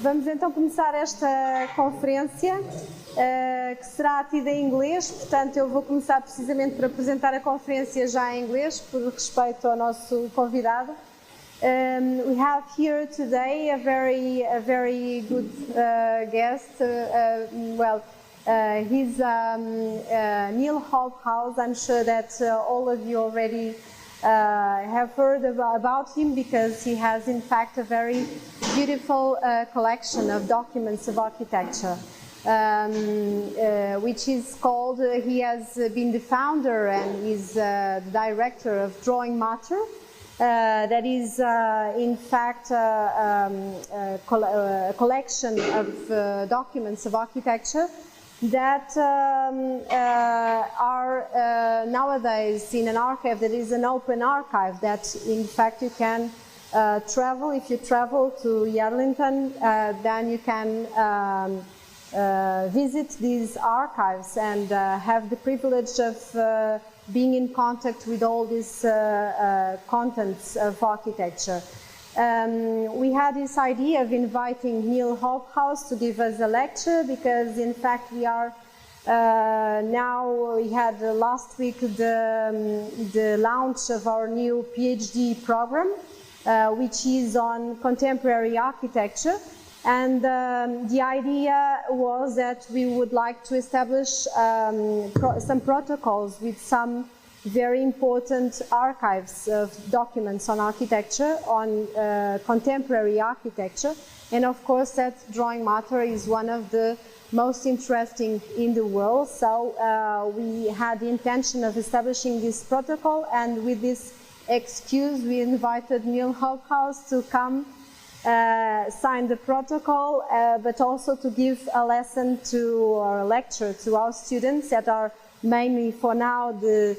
Vamos então começar esta conferência, que será tida em inglês, portanto eu vou começar precisamente por apresentar a conferência já em inglês, por respeito ao nosso convidado. We have here today a very good guest. He's Niall Hobhouse. I'm sure that all of you already have heard about him, because he has in fact a very beautiful collection of documents of architecture, which is called, he has been the founder and is the director of Drawing Matter. That is in fact a collection of documents of architecture that are nowadays in an archive that is an open archive, that in fact you can travel. If you travel to Yarlington, then you can visit these archives and have the privilege of being in contact with all these contents of architecture. We had this idea of inviting Niall Hobhouse to give us a lecture, because in fact we are we had last week the launch of our new PhD program, which is on contemporary architecture, and the idea was that we would like to establish some protocols with some very important archives of documents on architecture, on contemporary architecture, and of course that Drawing Matter is one of the most interesting in the world. So we had the intention of establishing this protocol, and with this excuse we invited Niall Hobhouse to come sign the protocol, but also to give a lesson or a lecture to our students that are mainly for now the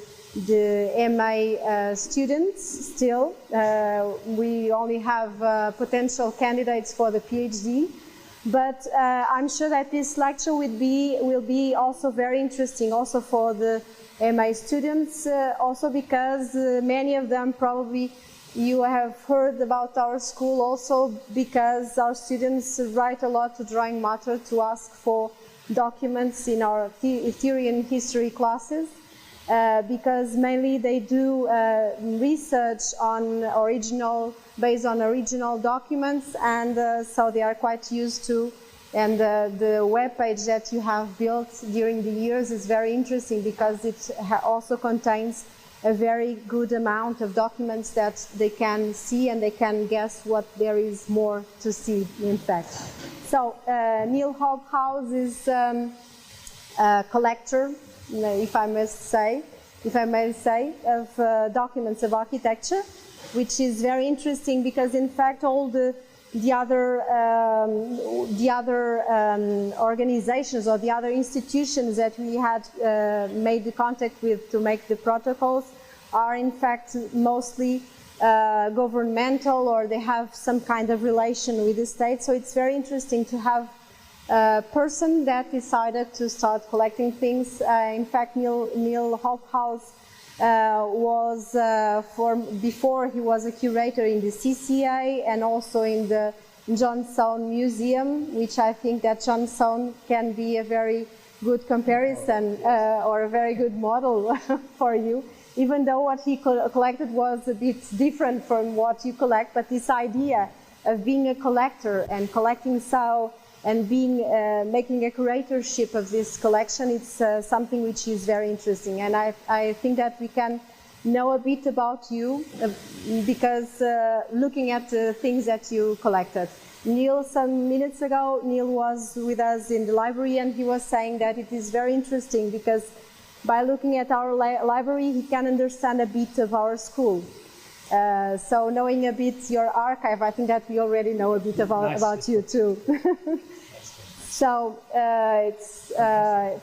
MA students still. We only have potential candidates for the PhD, but I'm sure that this lecture will be also very interesting also for the MA students, also because many of them probably you have heard about our school also because our students write a lot to Drawing Matter to ask for documents in our theory and history classes, because mainly they do research based on original documents, and so they are quite used to, and the web page that you have built during the years is very interesting, because it also contains a very good amount of documents that they can see, and they can guess what there is more to see, in fact. So Niall Hobhouse is a collector, if I may say, of documents of architecture, which is very interesting, because in fact all the other organizations or the other institutions that we had made the contact with to make the protocols are in fact mostly governmental, or they have some kind of relation with the state. So it's very interesting to have a person that decided to start collecting things. In fact, Niall Hobhouse was before he was a curator in the CCA and also in the John Soane Museum, which I think that John Soane can be a very good comparison or a very good model for you, even though what he collected was a bit different from what you collect. But this idea of being a collector and collecting and making a curatorship of this collection, it's something which is very interesting. And I think that we can know a bit about you because looking at the things that you collected. Niall, some minutes ago, Niall was with us in the library, and he was saying that it is very interesting because by looking at our library, he can understand a bit of our school. So knowing a bit your archive, I think that we already know a bit about you too. So it's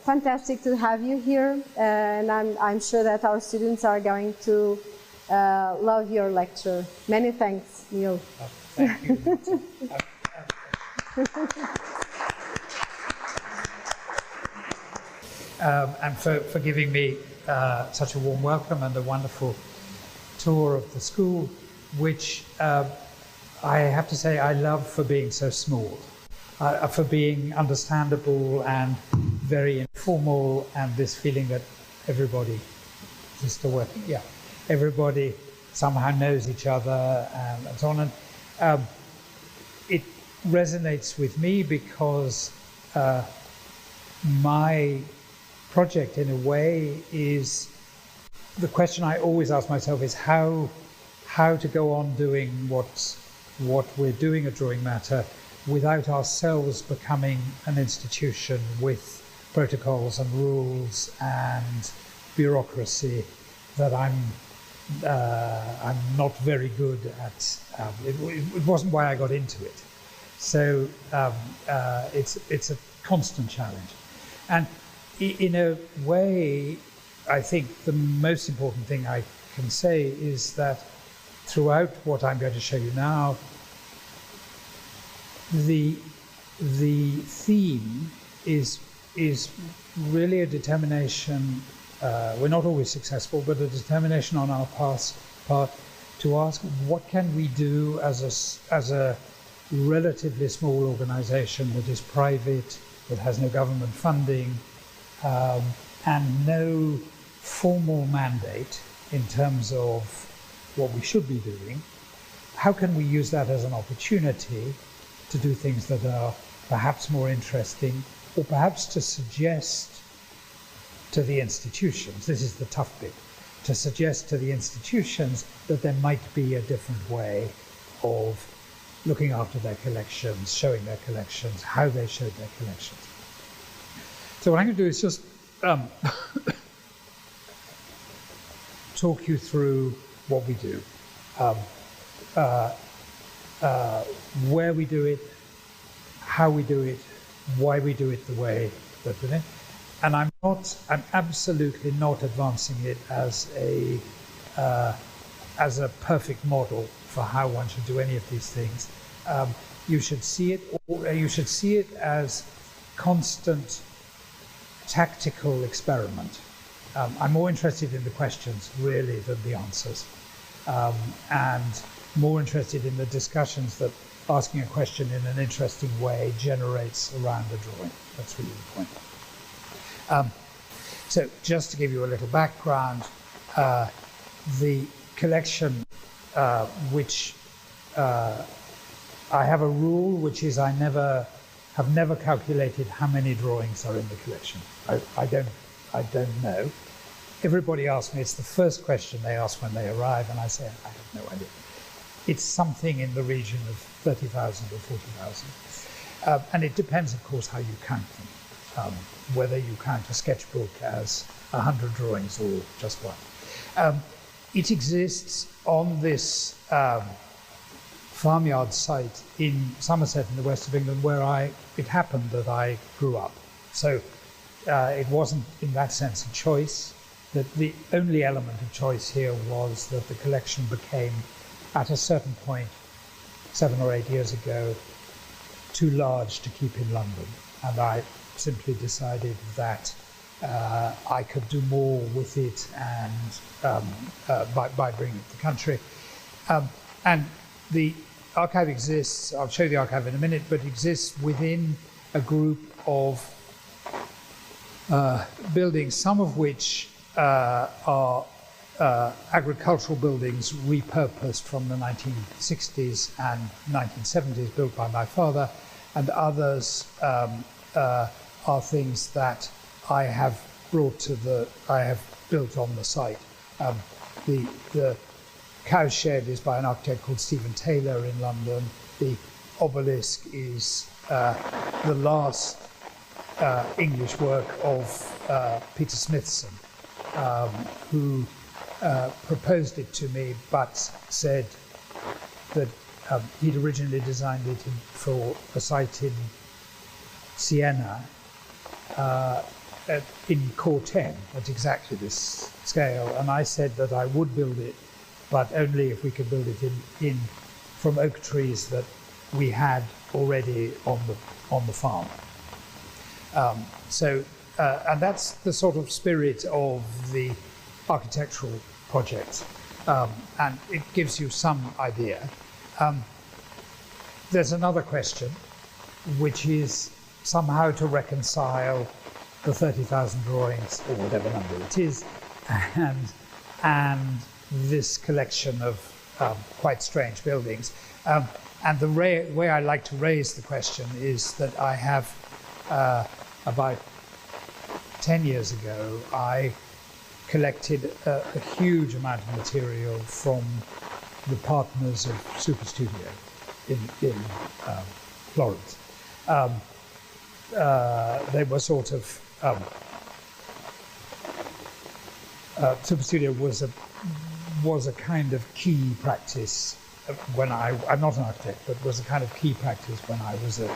fantastic to have you here, and I'm sure that our students are going to love your lecture. Many thanks, Niall. Thank you. And for giving me such a warm welcome and a wonderful tour of the school, which I have to say I love for being so small. for being understandable and very informal, and this feeling that everybody, is this still working? Yeah, everybody somehow knows each other and so on. And it resonates with me because my project, in a way, is the question I always ask myself is how to go on doing what we're doing at Drawing Matter without ourselves becoming an institution with protocols and rules and bureaucracy that I'm not very good at. It wasn't why I got into it. So it's a constant challenge. And in a way, I think the most important thing I can say is that throughout what I'm going to show you now, the theme is really a determination. We're not always successful, but a determination on our part to ask what can we do as a relatively small organisation that is private, that has no government funding, and no formal mandate in terms of what we should be doing. How can we use that as an opportunity to do things that are perhaps more interesting, or perhaps to suggest to the institutions, this is the tough bit, to suggest to the institutions that there might be a different way of looking after their collections, showing their collections, how they showed their collections. So what I'm going to do is just talk you through what we do, where we do it, how we do it, why we do it the way that we do it. And I'm absolutely not advancing it as a perfect model for how one should do any of these things. You should see it as constant tactical experiment. I'm more interested in the questions really than the answers, and more interested in the discussions that asking a question in an interesting way generates around a drawing. That's really the point. So just to give you a little background, the collection, which I have a rule, which is I have never calculated how many drawings are in the collection. I don't know. Everybody asks me, it's the first question they ask when they arrive, and I say, I have no idea. It's something in the region of 30,000 or 40,000. And it depends, of course, how you count them, whether you count a sketchbook as 100 drawings or just one. It exists on this farmyard site in Somerset in the west of England, where it happened that I grew up. So it wasn't in that sense a choice. That the only element of choice here was that the collection became, at a certain point, 7 or 8 years ago, too large to keep in London. And I simply decided that I could do more with it and by bringing it to the country. And the archive exists, I'll show you the archive in a minute, but exists within a group of buildings, some of which are agricultural buildings repurposed from the 1960s and 1970s, built by my father, and others are things that I have built on the site. The cowshed is by an architect called Stephen Taylor in London. The obelisk is the last English work of Peter Smithson, who proposed it to me, but said that he'd originally designed it for a site in Siena, in Core 10, at exactly this scale, and I said that I would build it, but only if we could build it from oak trees that we had already on the farm. And that's the sort of spirit of the architectural project, and it gives you some idea. There's another question, which is somehow to reconcile the 30,000 drawings, or whatever number it is, and this collection of quite strange buildings. And the way I like to raise the question is that I have, about 10 years ago, I collected a huge amount of material from the partners of Super Studio in Florence. They were sort of Super Studio was a kind of key practice when I'm not an architect, but was a kind of key practice when I was a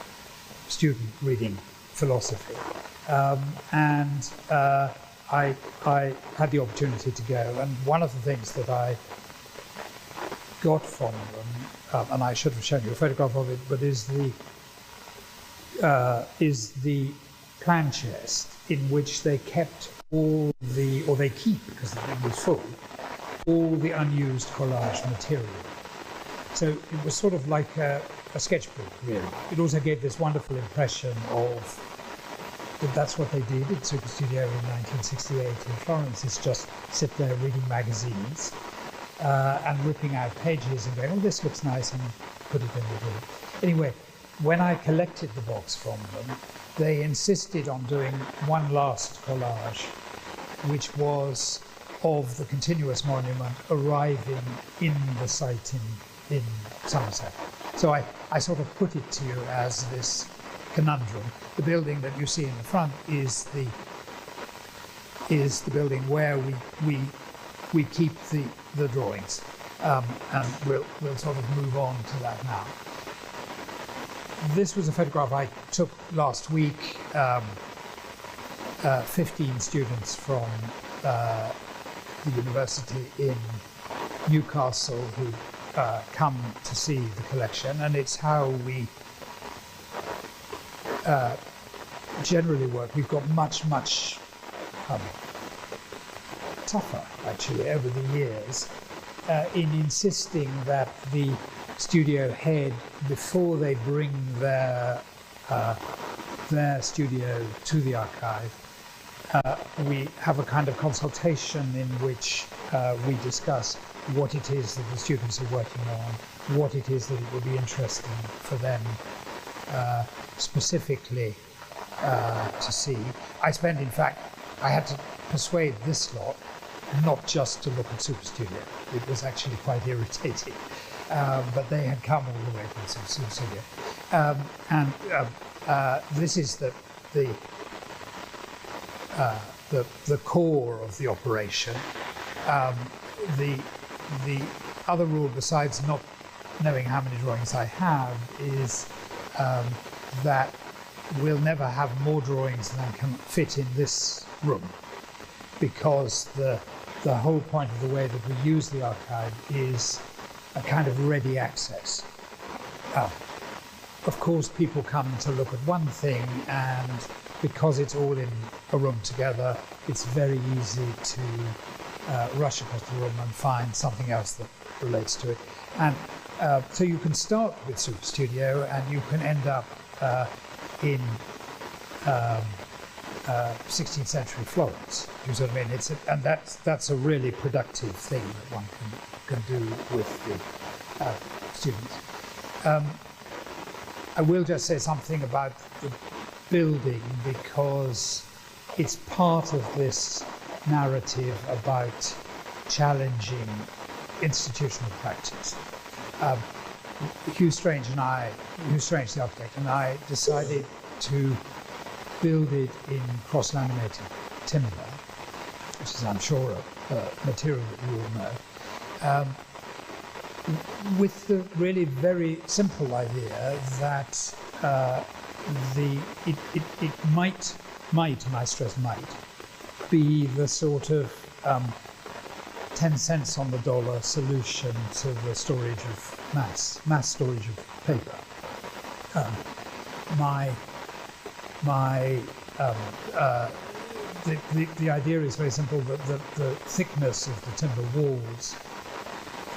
student reading philosophy, and I had the opportunity to go. And one of the things that I got from them, and I should have shown you a photograph of it, but is the plan chest in which they kept all the, or they keep, because it was full, all the unused collage material. So it was sort of like a sketchbook, really. It also gave this wonderful impression of that that's what they did at Super Studio in 1968 in Florence, is just sit there reading magazines and ripping out pages and going, oh, this looks nice, and put it in the book. Anyway, when I collected the box from them, they insisted on doing one last collage, which was of the continuous monument arriving in the site in Somerset. So I sort of put it to you as this conundrum. The building that you see in the front is the building where we keep the drawings, and we'll sort of move on to that now. This was a photograph I took last week. 15 students from the university in Newcastle who come to see the collection, and it's how we generally work. We've got much tougher, actually, over the years in insisting that the studio head, before they bring their studio to the archive, we have a kind of consultation in which we discuss what it is that the students are working on, what it is that it would be interesting for them specifically to see. In fact, I had to persuade this lot not just to look at Super Studio. It was actually quite irritating, but they had come all the way from Super Studio. This is the core of the operation. The other rule, besides not knowing how many drawings I have, is that we'll never have more drawings than can fit in this room, because the whole point of the way that we use the archive is a kind of ready access. Of course, people come to look at one thing, and because it's all in a room together, it's very easy to rush across the room and find something else that relates to it. And so you can start with Super Studio, and you can end up in 16th century Florence. Do you see what I mean? And that's a really productive thing that one can do with the students. I will just say something about the building, because it's part of this narrative about challenging institutional practice. Hugh Strange, the architect, and I decided to build it in cross-laminated timber, which is, I'm sure, a material that you all know, with the really very simple idea that it might, and I stress might, be the sort of 10 cents on the dollar solution to the storage of mass storage of paper. The idea is very simple, that the thickness of the timber walls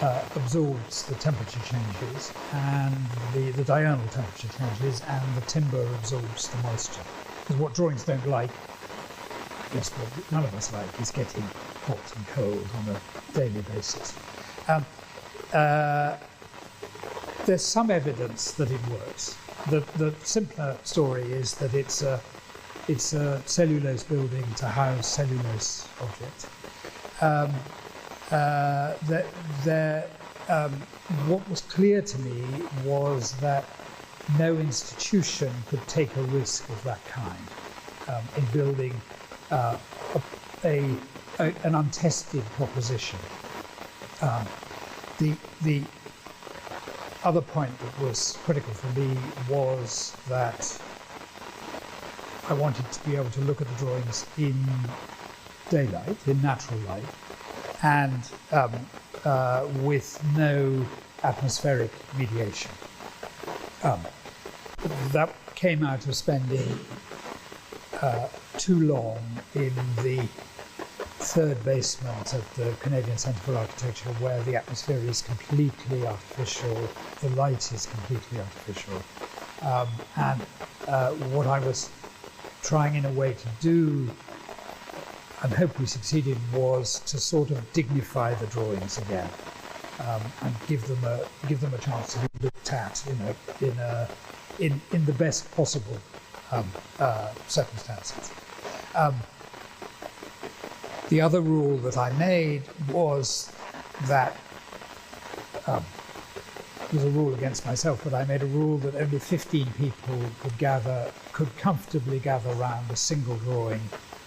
absorbs the temperature changes and the diurnal temperature changes, and the timber absorbs the moisture. Because what drawings don't like, yes, what none of us like, is getting hot and cold on a daily basis. There's some evidence that it works. The simpler story is that it's a cellulose building to house cellulose objects. What was clear to me was that no institution could take a risk of that kind in building an untested proposition. The other point that was critical for me was that I wanted to be able to look at the drawings in daylight, in natural light, and with no atmospheric mediation. That came out of spending too long in the third basement of the Canadian Centre for Architecture, where the atmosphere is completely artificial, the light is completely artificial, and what I was trying in a way to do, and hope we succeeded, was to sort of dignify the drawings again, and give them a chance to be looked at in the best possible circumstances. The other rule that I made was that, it was a rule against myself, but I made a rule that only 15 people could comfortably gather around a single drawing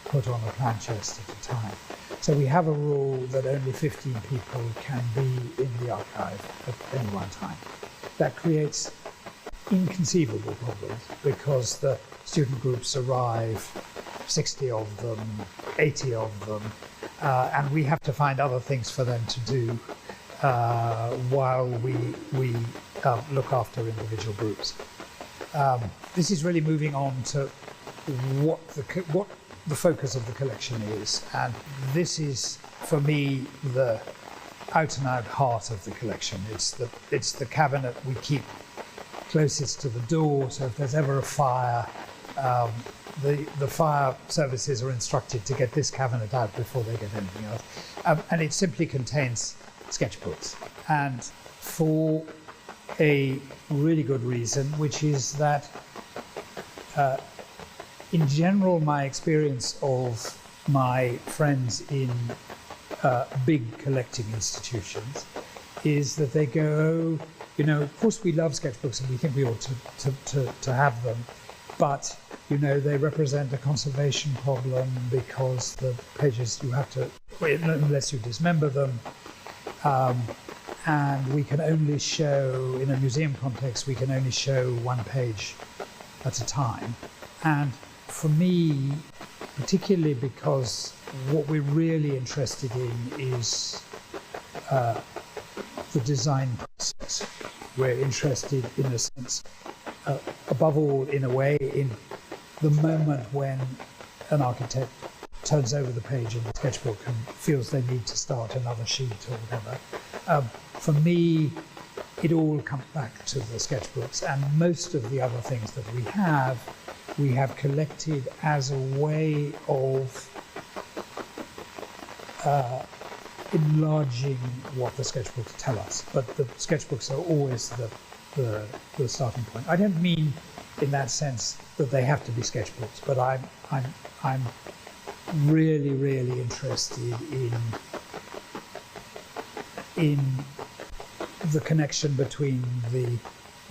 put on a plan chest at a time. So we have a rule that only 15 people can be in the archive at any one time. That creates inconceivable problems because the student groups arrive, 60 of them, 80 of them, and we have to find other things for them to do while we look after individual groups. This is really moving on to what the focus of the collection is, and this is, for me, the out-and-out heart of the collection. It's the cabinet we keep closest to the door, so if there's ever a fire, the fire services are instructed to get this cabinet out before they get anything else. And it simply contains sketchbooks, and for a really good reason, which is that in general, my experience of my friends in big collecting institutions is that they go, of course we love sketchbooks and we think we ought to have them, but they represent a conservation problem because the pages you have to, unless you dismember them, and we can only show, in a museum context, we can only show one page at a time. And for me, particularly because what we're really interested in is the design process. We're interested, in a sense, above all, in a way, in the moment when an architect turns over the page in the sketchbook and feels they need to start another sheet or whatever. For me, it all comes back to the sketchbooks, and most of the other things that we have collected as a way of enlarging what the sketchbooks tell us. But the sketchbooks are always the starting point. I don't mean in that sense that they have to be sketchbooks, but I'm really, really interested in the connection between the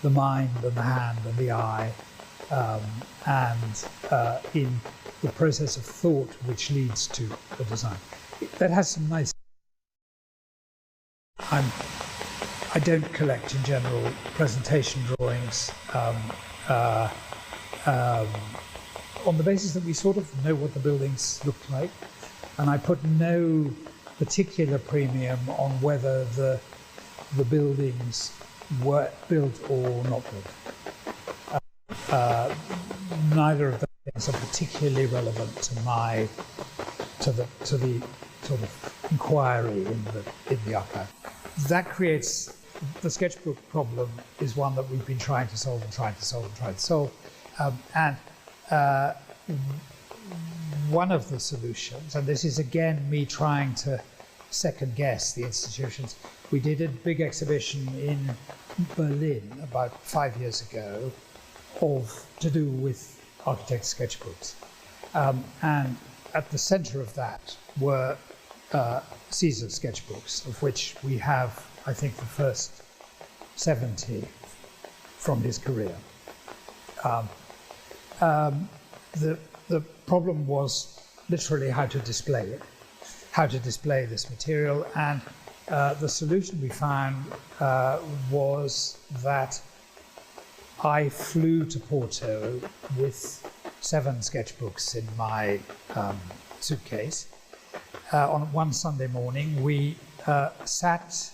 mind and the hand and the eye, and in the process of thought which leads to the design. That has some nice. I don't collect in general presentation drawings on the basis that we sort of know what the buildings look like, and I put no particular premium on whether the buildings were built or not built. Neither of those things are particularly relevant to the sort of inquiry in the archive. that creates, the sketchbook problem is one that we've been trying to solve and trying to solve and trying to solve. One of the solutions, and this is again me trying to second guess the institutions, we did a big exhibition in Berlin about 5 years ago to do with architect sketchbooks. And at the center of that were Caesar sketchbooks, of which we have, I think, the first 70 from his career. The problem was literally how to display it, how to display this material, and the solution we found was that I flew to Porto with 7 sketchbooks in my suitcase. On one Sunday morning, we sat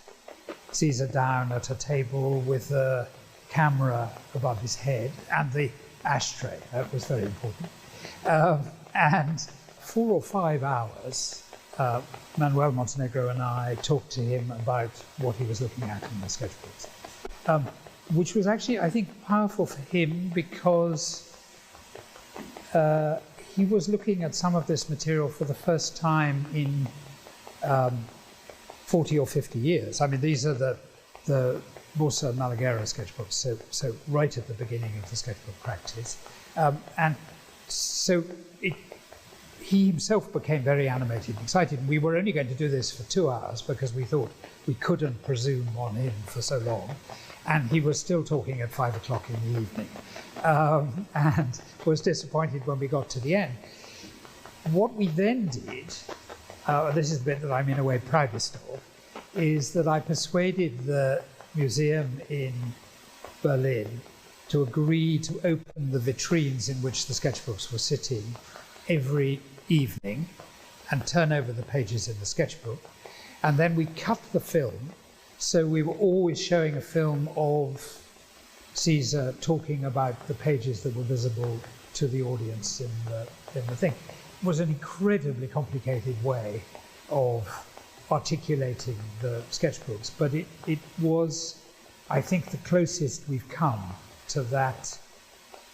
Caesar down at a table with a camera above his head and the ashtray. That was very important. And 4 or 5 hours, Manuel Montenegro and I talked to him about what he was looking at in the sketchbooks, which was actually, I think, powerful for him because he was looking at some of this material for the first time in 40 or 50 years. I mean, these are the Borsa Malaguera sketchbooks, so right at the beginning of the sketchbook practice. And so he himself became very animated and excited. And we were only going to do this for 2 hours because we thought we couldn't presume on him for so long. And he was still talking at 5 o'clock in the evening, and was disappointed when we got to the end. What we then did, this is the bit that I'm in a way proudest of, is that I persuaded the museum in Berlin to agree to open the vitrines in which the sketchbooks were sitting every evening and turn over the pages in the sketchbook. And then we cut the film, so we were always showing a film of Caesar talking about the pages that were visible to the audience in the thing. It was an incredibly complicated way of articulating the sketchbooks, but it was, I think, the closest we've come to that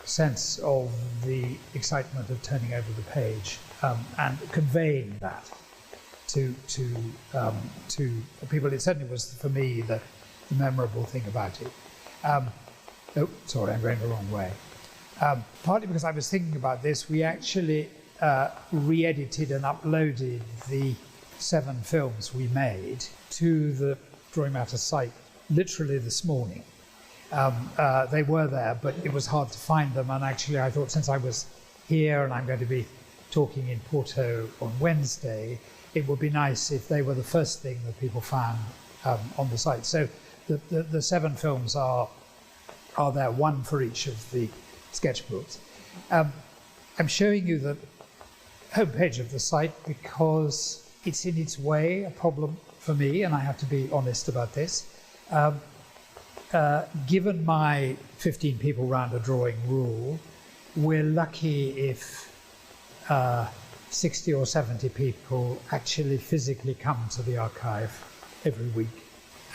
sense of the excitement of turning over the page and conveying that to people. It certainly was, for me, the memorable thing about it. Oh, sorry, I'm going the wrong way. Partly because I was thinking about this, we actually re-edited and uploaded the 7 films we made to the Drawing Matter site literally this morning. They were there, but it was hard to find them, and actually I thought, since I was here and I'm going to be talking in Porto on Wednesday, it would be nice if they were the first thing that people found on the site. So the 7 films are there, 1 for each of the sketchbooks. I'm showing you the homepage of the site because it's in its way a problem for me, and I have to be honest about this. Given my 15 people round a drawing rule, we're lucky if 60 or 70 people actually physically come to the archive every week.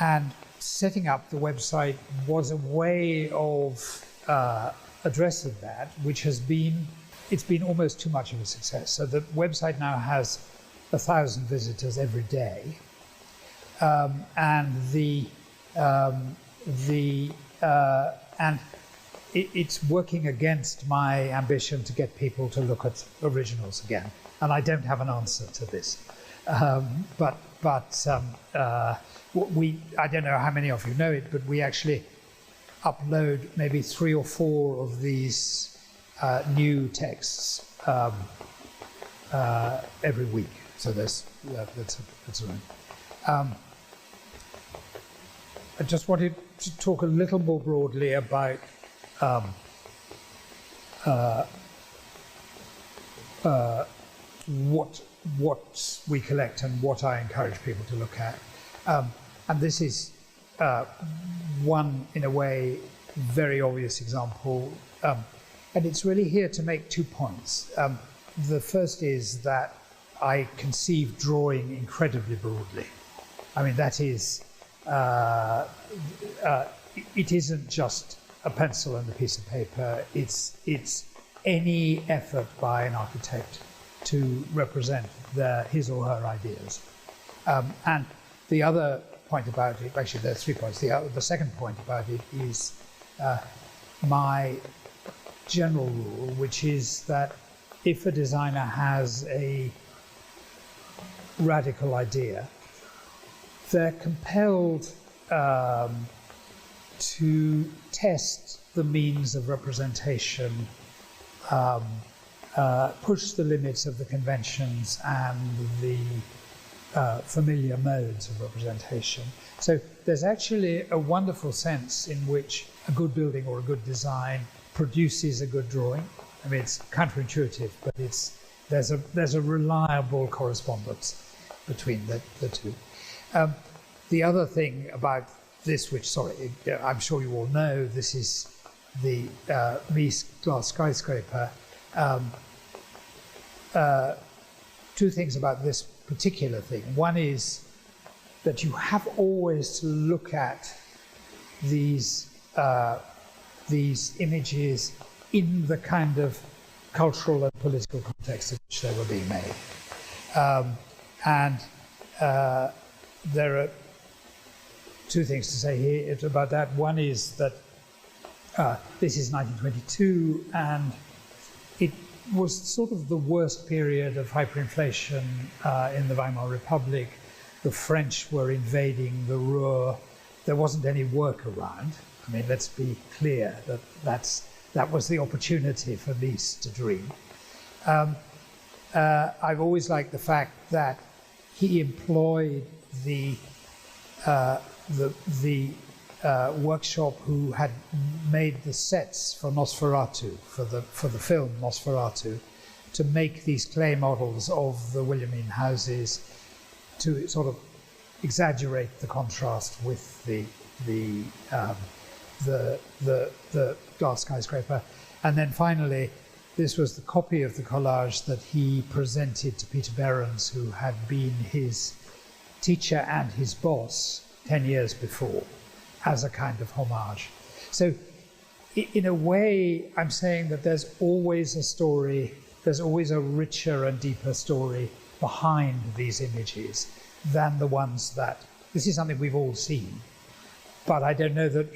And setting up the website was a way of addressing that, which has been, it's been almost too much of a success. So the website now has 1,000 visitors every day, and it's working against my ambition to get people to look at originals again, and I don't have an answer to this. I don't know how many of you know it, but we actually upload maybe 3 or 4 of these new texts every week. So that's right. I just wanted to talk a little more broadly about what we collect and what I encourage people to look at. And this is one, in a way, very obvious example. And it's really here to make 2 points. The first is that I conceive drawing incredibly broadly. I mean, that is it isn't just a pencil and a piece of paper. It's any effort by an architect to represent his or her ideas. And the other point about it, actually there are 3 points. The second point about it is my general rule, which is that if a designer has a radical idea, they're compelled to test the means of representation, push the limits of the conventions and the familiar modes of representation. So there's actually a wonderful sense in which a good building or a good design produces a good drawing. I mean, it's counterintuitive, but there's a reliable correspondence between the two. The other thing about this, which, sorry, I'm sure you all know, this is the Mies glass skyscraper. 2 things about this particular thing. One is that you have always to look at these images in the kind of cultural and political context in which they were being made. There are 2 things to say here about that. One is that this is 1922, and it was sort of the worst period of hyperinflation in the Weimar Republic. The French were invading the Ruhr. There wasn't any work around. I mean, let's be clear that was the opportunity for Mies to dream. I've always liked the fact that he employed the workshop who had made the sets for Nosferatu, for the film Nosferatu, to make these clay models of the Williamine houses to sort of exaggerate the contrast with the glass skyscraper. And then finally, this was the copy of the collage that he presented to Peter Behrens, who had been his teacher and his boss 10 years before, as a kind of homage. So in a way, I'm saying that there's always a story, there's always a richer and deeper story behind these images than the ones that, this is something we've all seen, but I don't know that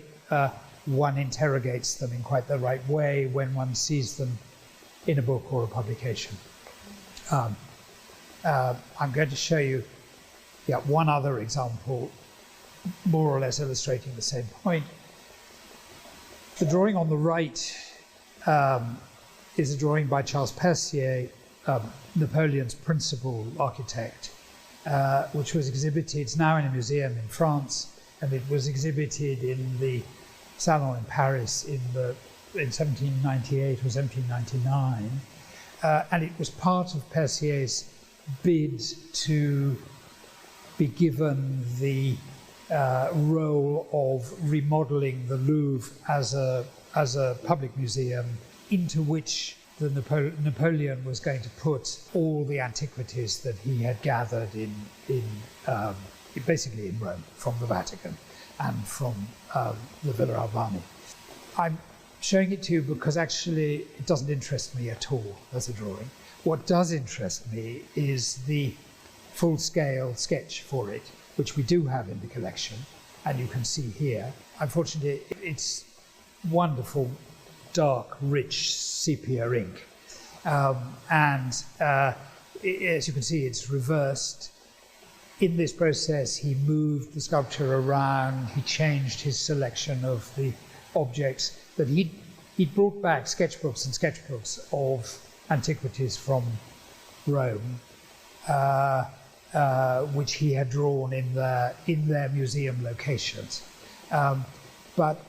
one interrogates them in quite the right way when one sees them in a book or a publication. I'm going to show you one other example, more or less illustrating the same point. The drawing on the right is a drawing by Charles Percier, Napoleon's principal architect, which was exhibited, it's now in a museum in France, and it was exhibited in the Salon in Paris in 1798 or 1799, and it was part of Percier's bid to be given the role of remodeling the Louvre as a public museum, into which the Napoleon was going to put all the antiquities that he had gathered basically in Rome, from the Vatican and from the Villa Albani. I'm showing it to you because actually it doesn't interest me at all as a drawing. What does interest me is the full-scale sketch for it, which we do have in the collection, and you can see here. Unfortunately, it's wonderful, dark, rich sepia ink. As you can see, it's reversed. In this process, he moved the sculpture around, he changed his selection of the objects, that he brought back sketchbooks and sketchbooks of antiquities from Rome, which he had drawn in their museum locations. But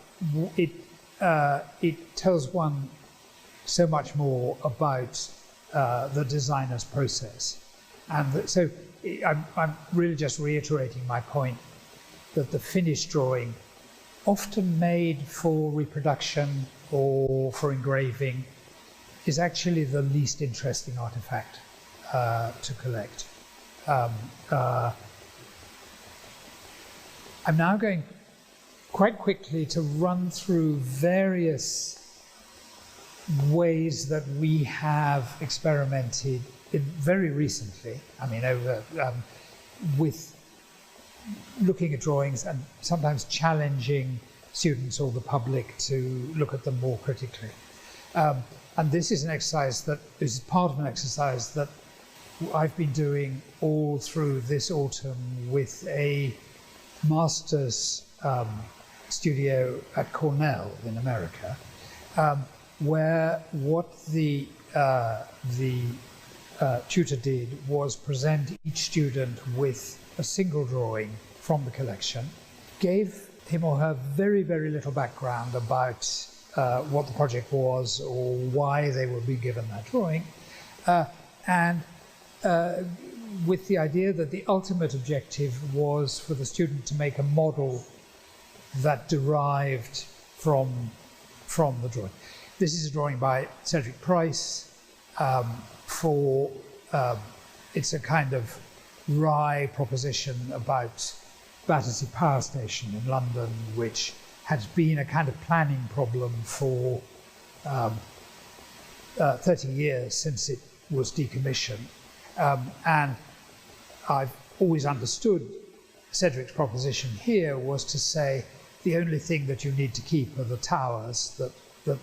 it tells one so much more about the designer's process. And so I'm really just reiterating my point that the finished drawing, often made for reproduction or for engraving, is actually the least interesting artifact to collect. I I'm now going quite quickly to run through various ways that we have experimented in very recently, I mean over with looking at drawings and sometimes challenging students or the public to look at them more critically. And this is an exercise that is part of an exercise that I've been doing all through this autumn with a master's studio at Cornell in America, where what the tutor did was present each student with a single drawing from the collection, gave him or her very, very little background about what the project was or why they would be given that drawing, and with the idea that the ultimate objective was for the student to make a model that derived from the drawing. This is a drawing by Cedric Price it's a kind of wry proposition about Battersea Power Station in London, which had been a kind of planning problem for 30 years since it was decommissioned. And I've always understood Cedric's proposition here was to say the only thing that you need to keep are the towers that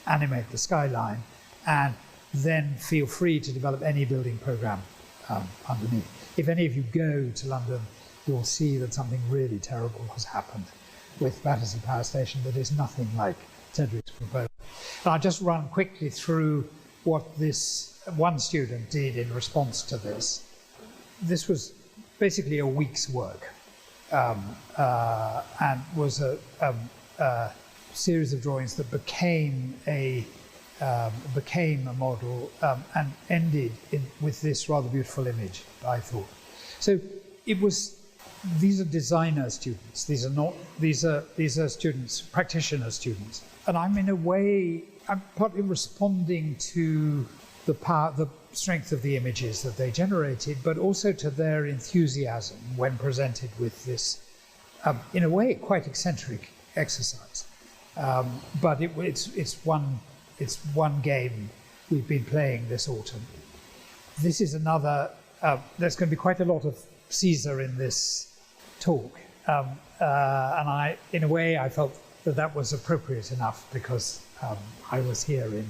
animate the skyline, and then feel free to develop any building program underneath. If any of you go to London, you'll see that something really terrible has happened with Battersea Power Station that is nothing like Cedric's proposal. And I'll just run quickly through what this one student did in response to this. This was basically a week's work and was a series of drawings that became a model and ended with this rather beautiful image, I thought. So it was. These are designer students. These are students, practitioner students, and I'm in a way. I'm partly responding to the power, the strength of the images that they generated, but also to their enthusiasm when presented with this, in a way, quite eccentric exercise. But it's one game we've been playing this autumn. This is another. There's going to be quite a lot of Caesar in this talk, and in a way, I felt that was appropriate enough because I was here in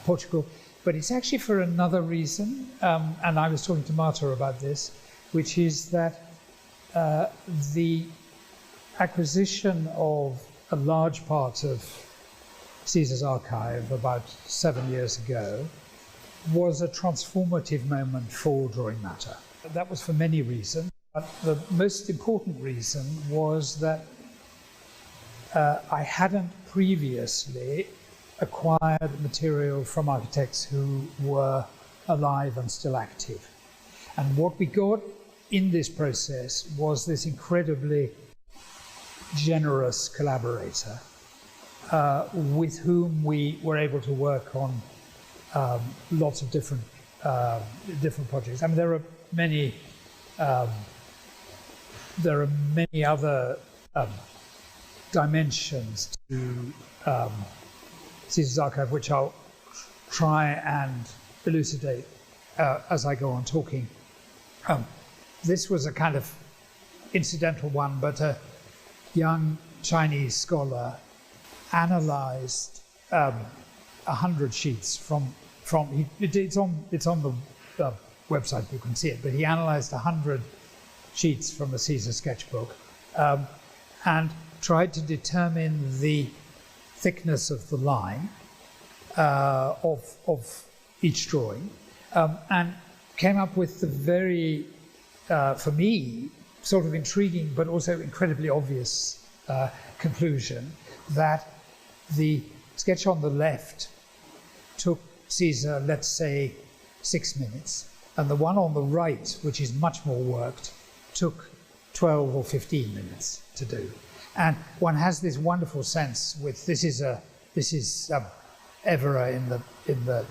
Portugal. But it's actually for another reason, and I was talking to Marta about this, which is that the acquisition of a large part of Caesar's archive about 7 years ago was a transformative moment for drawing matter. That was for many reasons, but the most important reason was that I hadn't previously acquired material from architects who were alive and still active. And what we got in this process was this incredibly generous collaborator with whom we were able to work on lots of different projects. I mean, there are many other dimensions to Caesar's archive, which I'll try and elucidate as I go on talking. This was a kind of incidental one, but a young Chinese scholar analyzed 100 sheets from it's on the website, you can see it, but he analyzed 100 sheets from the Caesar sketchbook and tried to determine the thickness of the line of each drawing, and came up with the very, for me, sort of intriguing but also incredibly obvious conclusion that the sketch on the left took Caesar, let's say, 6 minutes, and the one on the right, which is much more worked, took 12 or 15 minutes to do. And one has this wonderful sense with this is Evora in the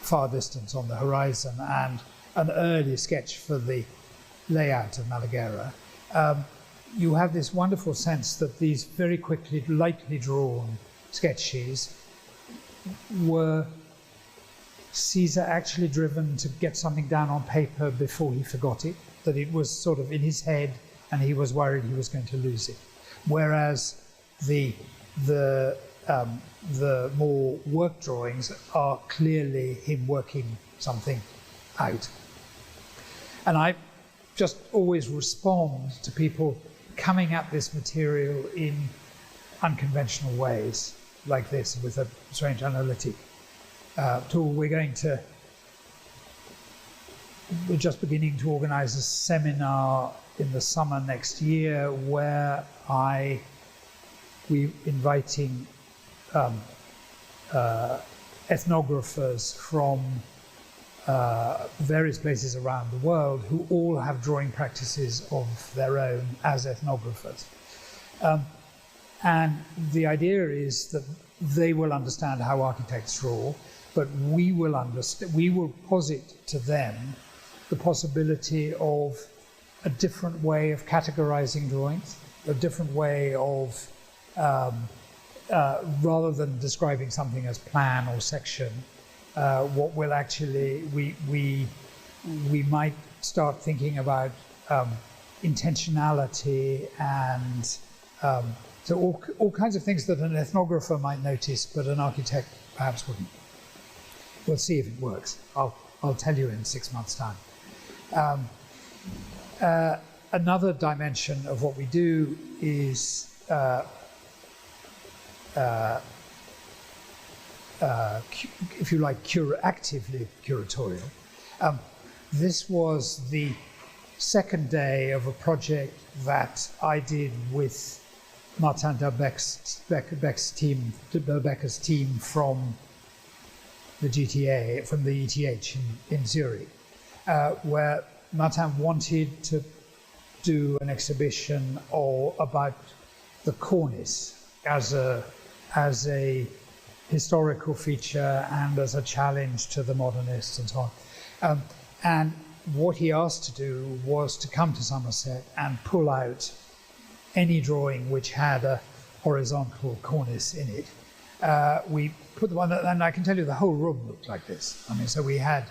far distance on the horizon, and an early sketch for the layout of Malagueira. you have this wonderful sense that these very quickly, lightly drawn sketches were Caesar actually driven to get something down on paper before he forgot it, that it was sort of in his head and he was worried he was going to lose it. Whereas the more work drawings are clearly him working something out. And I just always respond to people coming at this material in unconventional ways, like this, with a strange analytic tool. We're just beginning to organize a seminar in the summer next year where we're inviting ethnographers from various places around the world who all have drawing practices of their own as ethnographers. And the idea is that they will understand how architects draw, but we will posit to them the possibility of a different way of categorizing drawings, a different way of, rather than describing something as plan or section, what will actually, we might start thinking about intentionality and so all kinds of things that an ethnographer might notice, but an architect perhaps wouldn't. We'll see if it works. I'll tell you in 6 months' time. Another dimension of what we do is if you like, actively curatorial. This was the second day of a project that I did with Martin Beck's team from the GTA, from the ETH in Zurich, where Martin wanted to do an exhibition about the cornice as a historical feature and as a challenge to the modernists and so on. And what he asked to do was to come to Somerset and pull out any drawing which had a horizontal cornice in it. We put the one, and I can tell you the whole room looked like this. I mean, so we had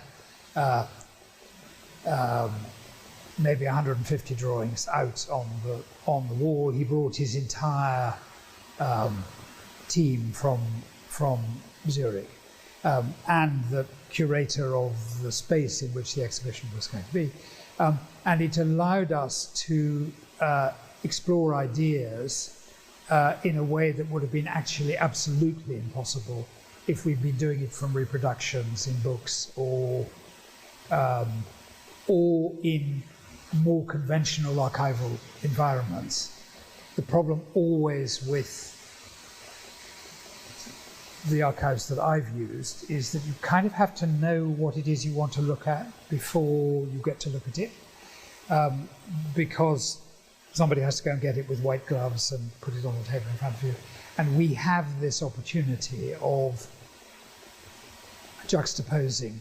maybe 150 drawings out on the wall. He brought his entire team from Zurich, and the curator of the space in which the exhibition was going to be. And it allowed us to explore ideas in a way that would have been actually absolutely impossible if we'd been doing it from reproductions in books or in more conventional archival environments. The problem always with the archives that I've used is that you kind of have to know what it is you want to look at before you get to look at it, because somebody has to go and get it with white gloves and put it on the table in front of you. And we have this opportunity of juxtaposing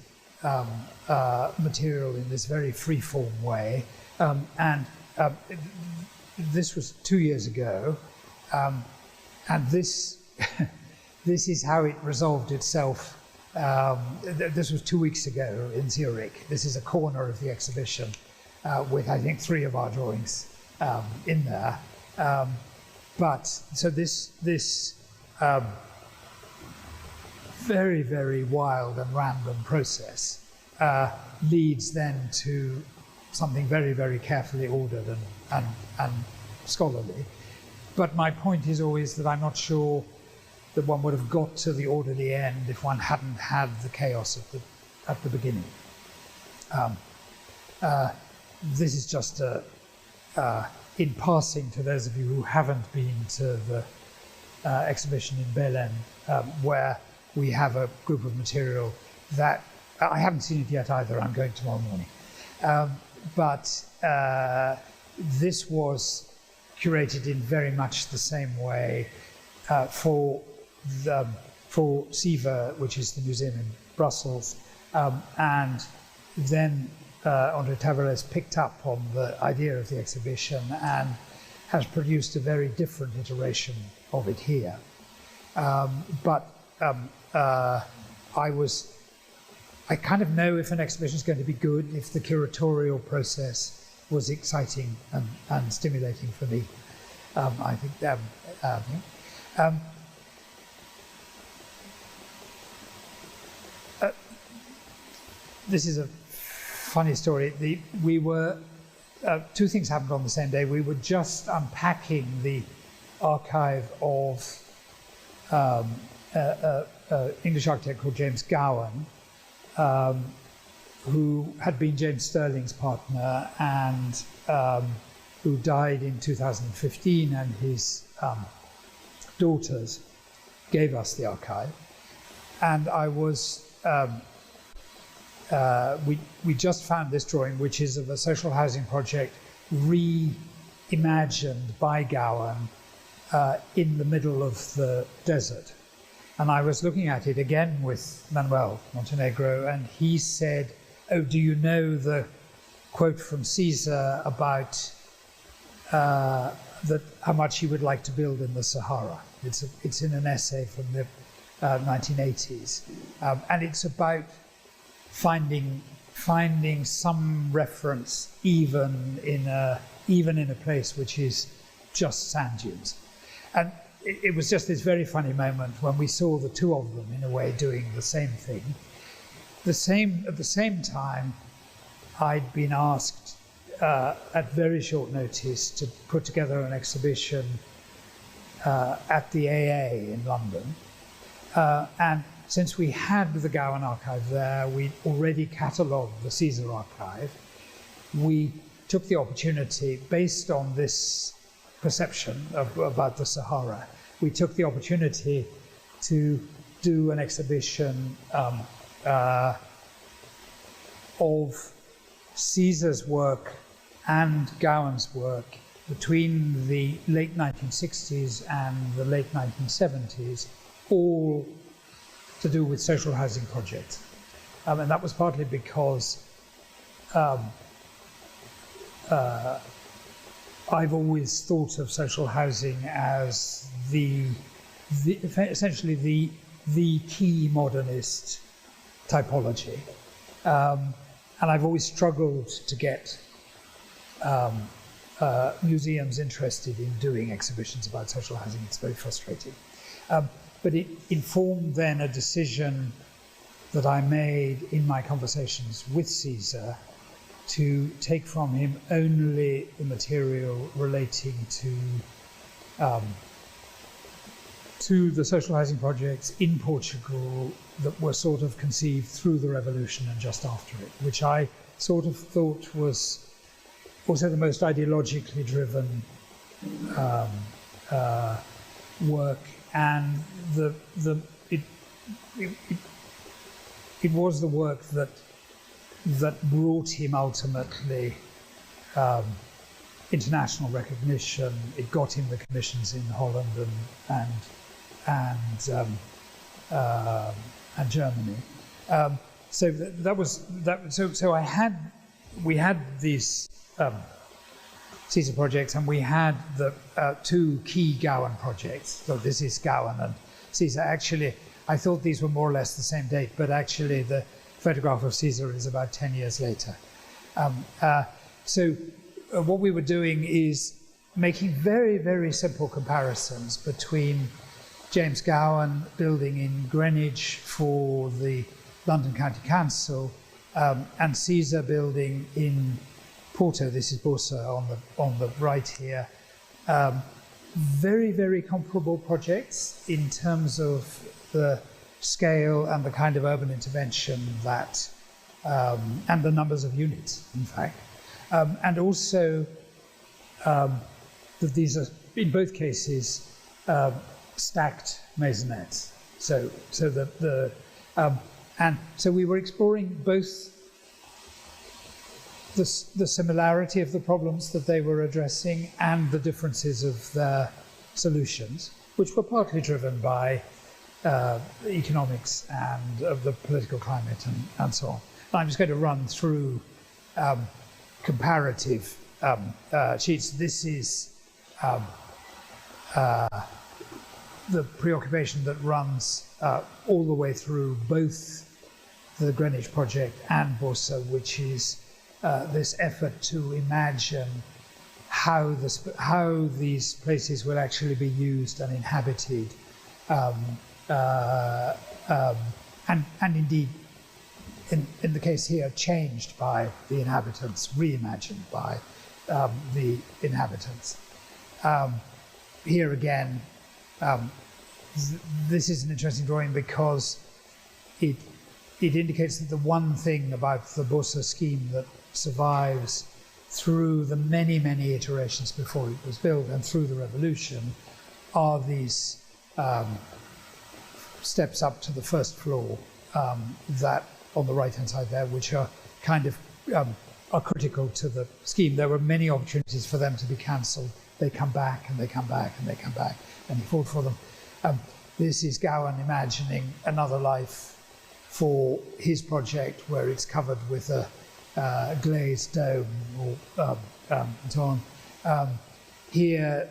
material in this very free-form way. This was 2 years ago, and this this is how it resolved itself. This was 2 weeks ago in Zurich. This is a corner of the exhibition with, I think, 3 of our drawings in there. But so this very, very wild and random process leads then to something very, very carefully ordered and scholarly. But my point is always that I'm not sure that one would have got to the orderly end if one hadn't had the chaos at the beginning. This is just in passing to those of you who haven't been to the exhibition in Belen, where we have a group of material that I haven't seen it yet either. I'm going tomorrow morning. But this was curated in very much the same way for SIVA, which is the museum in Brussels, and then André Tavares picked up on the idea of the exhibition and has produced a very different iteration of it here. But I kind of know if an exhibition is going to be good if the curatorial process was exciting and stimulating for me. I think this is a funny story. We were two things happened on the same day. We were just unpacking the archive of English architect called James Gowan, who had been James Stirling's partner and who died in 2015, and his daughters gave us the archive. And I was, we just found this drawing, which is of a social housing project reimagined by Gowan in the middle of the desert. And I was looking at it again with Manuel Montenegro, and he said, "Oh, do you know the quote from Caesar about how much he would like to build in the Sahara?" It's in an essay from the 1980s, and it's about finding some reference even in a place which is just sand dunes. And it was just this very funny moment when we saw the two of them in a way doing the same thing. At the same time, I'd been asked at very short notice to put together an exhibition at the AA in London. And since we had the Gowan archive there, we'd already catalogued the Caesar archive. We took the opportunity, based on this perception about the Sahara, we took the opportunity to do an exhibition of Caesar's work and Gowan's work between the late 1960s and the late 1970s, all to do with social housing projects. And that was partly because I've always thought of social housing as essentially the key modernist typology. And I've always struggled to get museums interested in doing exhibitions about social housing. It's very frustrating. But it informed then a decision that I made in my conversations with Caesar to take from him only the material relating to the social housing projects in Portugal that were sort of conceived through the revolution and just after it, which I sort of thought was also the most ideologically driven work, and it was the work that brought him ultimately international recognition. It got him the commissions in Holland and Germany. So that was that. So we had these Caesar projects, and we had the two key Gowan projects. So this is Gowan and Caesar. Actually, I thought these were more or less the same date, but actually the photograph of Caesar is about 10 years later. So what we were doing is making very, very simple comparisons between James Gowan building in Greenwich for the London County Council and Caesar building in Porto. This is Bursa on the right here. Very, very comparable projects in terms of the scale and the kind of urban intervention that, and the numbers of units, in fact. And also that these are, in both cases, stacked maisonettes. So we were exploring both the similarity of the problems that they were addressing and the differences of their solutions, which were partly driven by economics and of the political climate and so on. And I'm just going to run through comparative sheets. This is the preoccupation that runs all the way through both the Greenwich project and Bursa, which is this effort to imagine how these places will actually be used and inhabited, and indeed, in the case here, changed by the inhabitants, reimagined by the inhabitants. Here again, this is an interesting drawing because it indicates that the one thing about the Bursa scheme that survives through the many, many iterations before it was built and through the revolution are these steps up to the first floor that on the right-hand side there, which are kind of are critical to the scheme. There were many opportunities for them to be cancelled. They come back and they come back and they come back, and he fought for them. This is Gowan imagining another life for his project, where it's covered with a glazed dome or and so on. Here,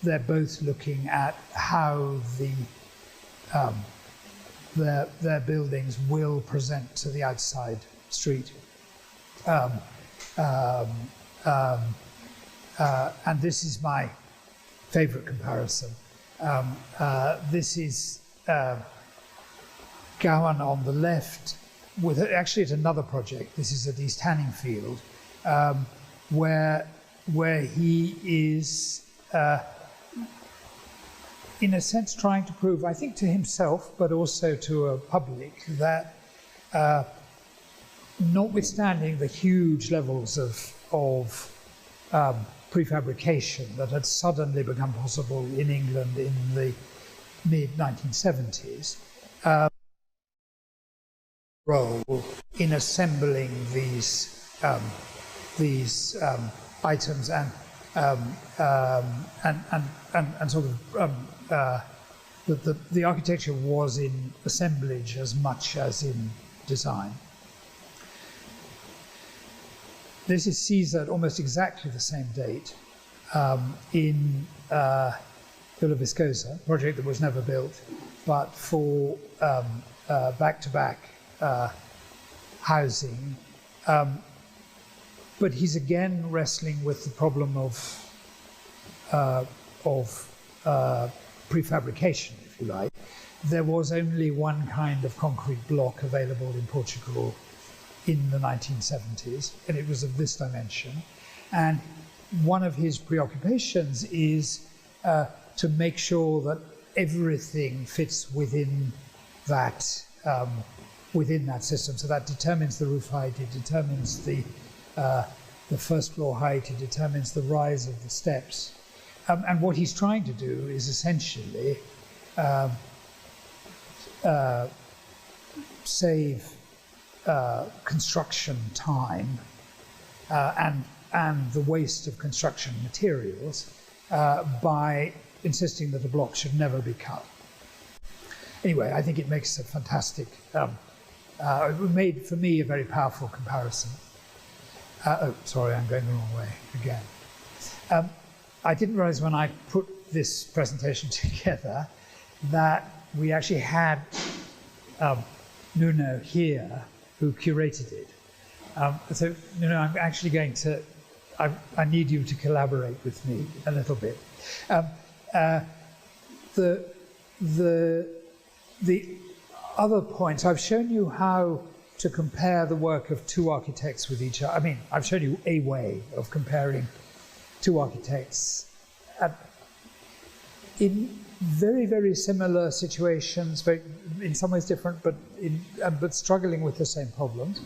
they're both looking at how their buildings will present to the outside street. And this is my favorite comparison. This is Gowan on the left, with actually at another project. This is at East Hanning Field, where he is, in a sense, trying to prove, I think, to himself, but also to a public, that notwithstanding the huge levels of prefabrication that had suddenly become possible in England in the mid-1970s, role in assembling these items and sort of the architecture was in assemblage as much as in design. This is Caesar at almost exactly the same date in Villa Viscosa, a project that was never built, but for back-to-back housing. But he's again wrestling with the problem of prefabrication, if you like. There was only one kind of concrete block available in Portugal in the 1970s, and it was of this dimension. And one of his preoccupations is to make sure that everything fits within that system. So that determines the roof height, it determines the first floor height, it determines the rise of the steps. And what he's trying to do is essentially save construction time and the waste of construction materials by insisting that a block should never be cut. Anyway, I think it makes a fantastic, it made for me a very powerful comparison. Oh, sorry, I'm going the wrong way again. I didn't realize when I put this presentation together that we actually had Nuno here who curated it. So, Nuno, I'm actually going to, I need you to collaborate with me a little bit. The other points, I've shown you how to compare the work of two architects with each other. I mean, I've shown you a way of comparing two architects in very, very similar situations, very, in some ways different, but struggling with the same problems.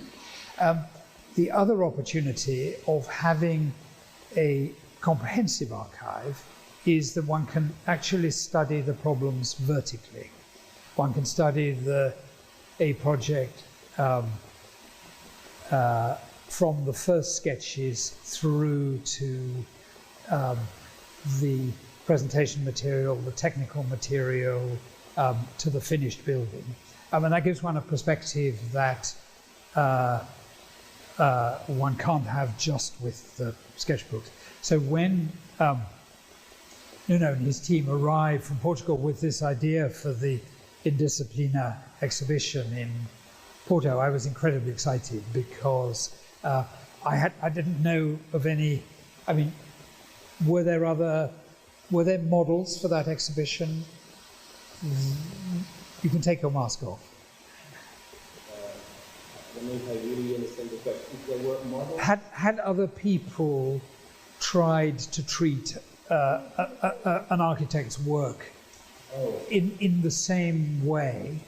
The other opportunity of having a comprehensive archive is that one can actually study the problems vertically. One can study a project from the first sketches through to the presentation material, the technical material, to the finished building. And that gives one a perspective that one can't have just with the sketchbooks. So when Nuno and his team arrived from Portugal with this idea for the Indisciplina exhibition in Porto, I was incredibly excited because I didn't know of any. I mean, were there models for that exhibition? You can take your mask off. I don't know if I really understand the question. If there were models? Had other people tried to treat an architect's work in the same way?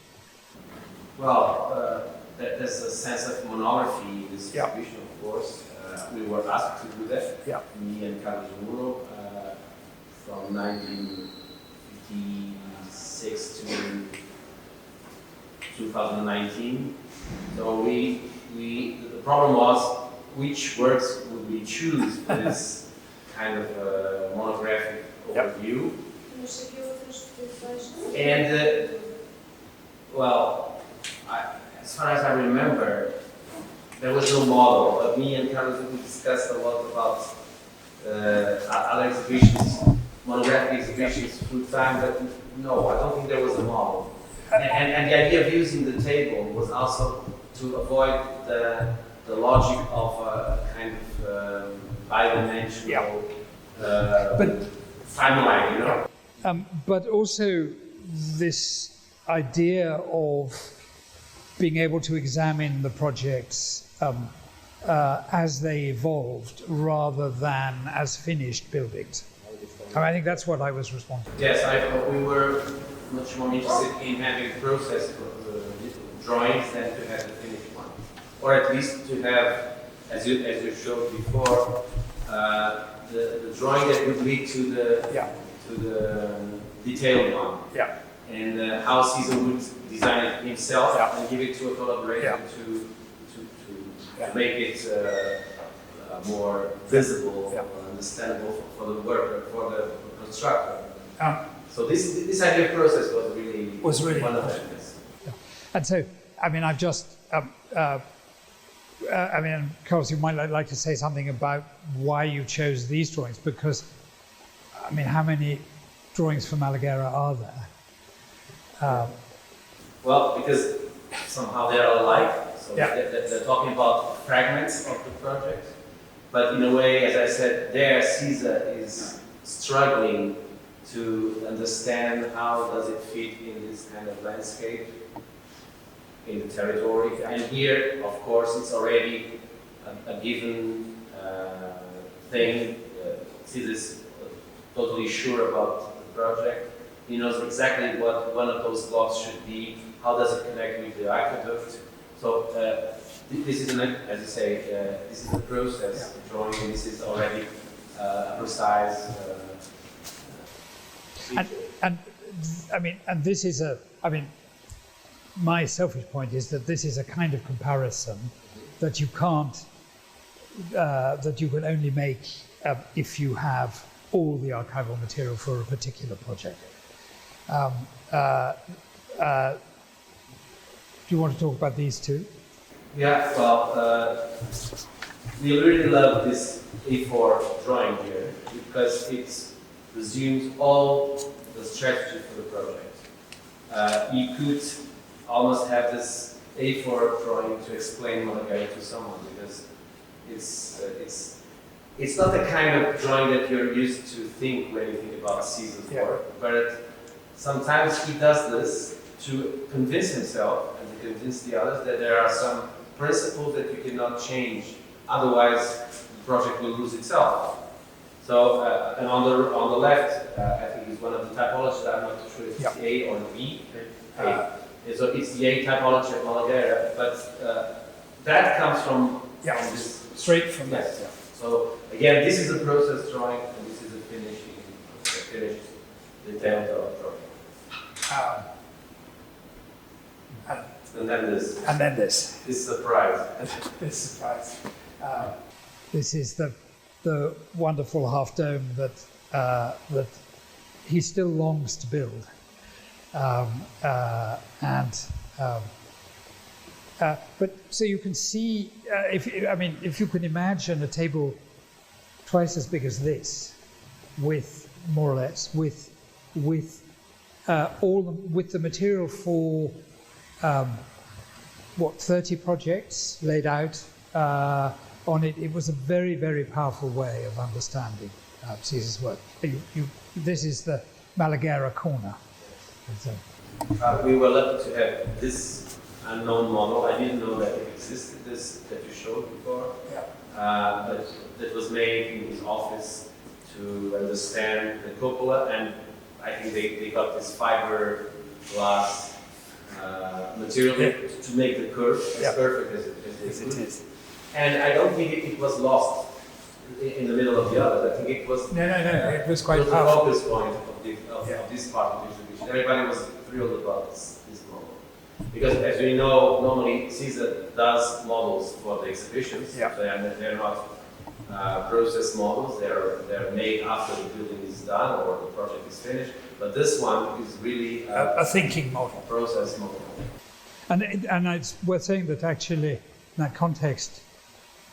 Well, there's a sense of monography in this exhibition, of course. We were asked to do that, me and Carlos Muro, from 1956 to 2019. So the problem was which works would we choose for this kind of monographic overview. And well, as far as I remember, there was no model. But me and Carlos, we discussed a lot about other exhibitions, monographic exhibitions through time, but no, I don't think there was a model. And the idea of using the table was also to avoid the logic of a kind of bidimensional timeline, you know? But also this idea of being able to examine the projects as they evolved rather than as finished buildings. I think that's what I was responding to. Yes, we were much more interested in having the process of drawings than to have the finished one. Or at least to have, as you showed before, the drawing that would lead to the detailed one. Yeah. And how Caesar would design it himself and give it to a collaborator to make it more visible, understandable for the worker, for the constructor. So this idea of process was really one of them. Yeah. And so, I mean, I've just, I mean, Carlos, you might like to say something about why you chose these drawings, because, I mean, how many drawings for Malagueira are there? Well, because somehow they're alike, so they're talking about fragments of the project, but in a way, as I said, there Caesar is struggling to understand how does it fit in this kind of landscape, in the territory, and here, of course, it's already a given thing. Caesar is totally sure about the project. He knows exactly what one of those blocks should be, how does it connect with the aqueduct. So this is, as you say, this is a process of drawing, and this is already a precise and I mean, and this is my selfish point is that this is a kind of comparison that you can't, that you can only make if you have all the archival material for a particular project. Do you want to talk about these two? Yeah, well, we really love this A4 drawing here because it resumes all the strategy for the project. You could almost have this A4 drawing to explain Malagueira to someone because it's not the kind of drawing that you're used to think when you think about Caesar's work, but sometimes he does this to convince himself and to convince the others that there are some principles that you cannot change, otherwise the project will lose itself. So, and on the left, I think is one of the typologies. I'm not sure if it's A or B. So it's the A typology of Malagueira, but that comes from this straight from that. Yeah. So again, this is a process drawing, and this is a finished detailed drawing. And then this. And then this. This surprise. This surprise. This is the wonderful half dome that he still longs to build, but so you can see if you can imagine a table twice as big as this, with more or less with the material for 30 projects laid out on it. It was a very, very powerful way of understanding Caesar's work. This is the Malagueira corner. We were lucky to have this unknown model. I didn't know that it existed, this that you showed before. Yeah. But that was made in his office to understand the cupola, and I think they got this fiberglass material to make the curve as perfect as it is. And I don't think it was lost in the middle of the others. I think it was no. It was quite the focus point of this part of the exhibition. Everybody was thrilled about this model. Because as we know, normally Caesar does models for the exhibitions. Yeah. They're not process models, they're made after the building is done or the project is finished. But this one is really a thinking model. A process model. And it's worth saying that actually, in that context,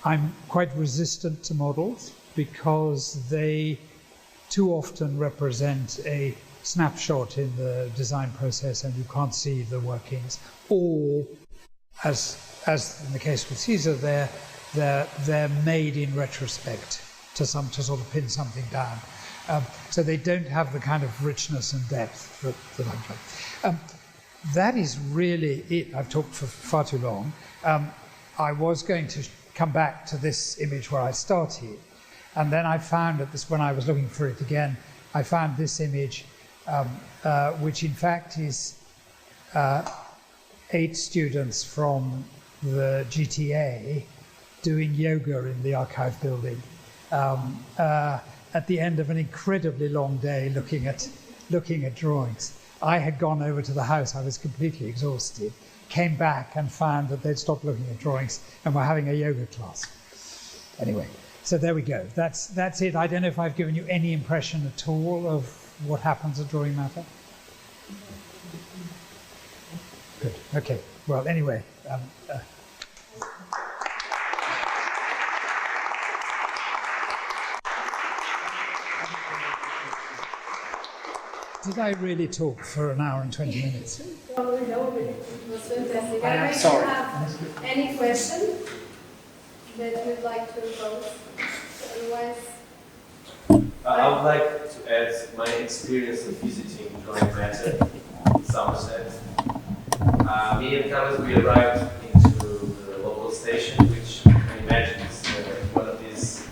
I'm quite resistant to models because they too often represent a snapshot in the design process and you can't see the workings. Or, as in the case with Caesar, they're made in retrospect to sort of pin something down. So they don't have the kind of richness and depth that I'm like. That is really it. I've talked for far too long. I was going to come back to this image where I started, and then I found that when I was looking for it again, I found this image, which in fact is 8 students from the GTA doing yoga in the archive building at the end of an incredibly long day looking at drawings. I had gone over to the house, I was completely exhausted, came back and found that they'd stopped looking at drawings and were having a yoga class. Anyway, so there we go. That's it. I don't know if I've given you any impression at all of what happens at Drawing Matter. Good, okay. Well, anyway. Did I really talk for an hour and 20 minutes? Probably no, but it was fantastic. I am I sorry. Have any question that you'd like to pose? Otherwise, I would like to add my experience of visiting Drawing Matter in Somerset. Me and Carlos, we arrived into the local station, which you can imagine is one of these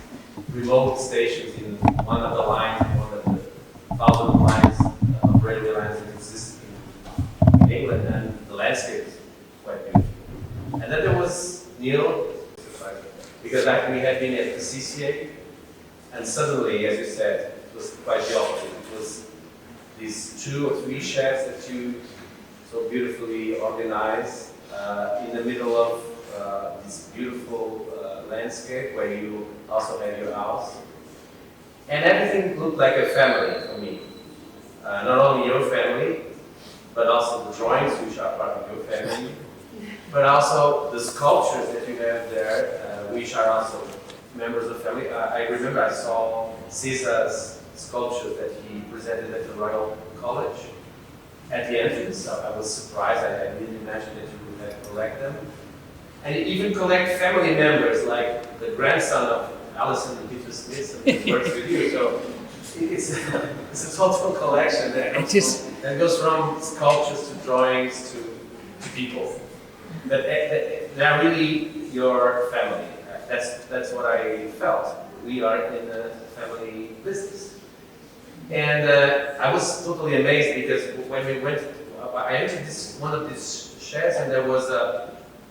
remote stations in one of the lines, one of the 1,000 lines of railway lines that exist in England, and the landscape is quite beautiful. And then there was Niall, because we had been at the CCA, and suddenly, as you said, it was quite the opposite. It was these 2 or 3 sheds that you so beautifully organized in the middle of this beautiful landscape where you also had your house. And everything looked like a family for me. Not only your family, but also the drawings, which are part of your family, but also the sculptures that you have there, which are also members of the family. I remember I saw Caesar's sculpture that he presented at the Royal College at the entrance. So I was surprised. I didn't imagine that you would collect them. And you even collect family members, like the grandson of Alison and Peter Smith, who works with you. So it's a total collection that goes from sculptures to drawings to people. But they're really your family. That's what I felt. We are in a family business. And I was totally amazed because when we went, I entered one of these sheds and there was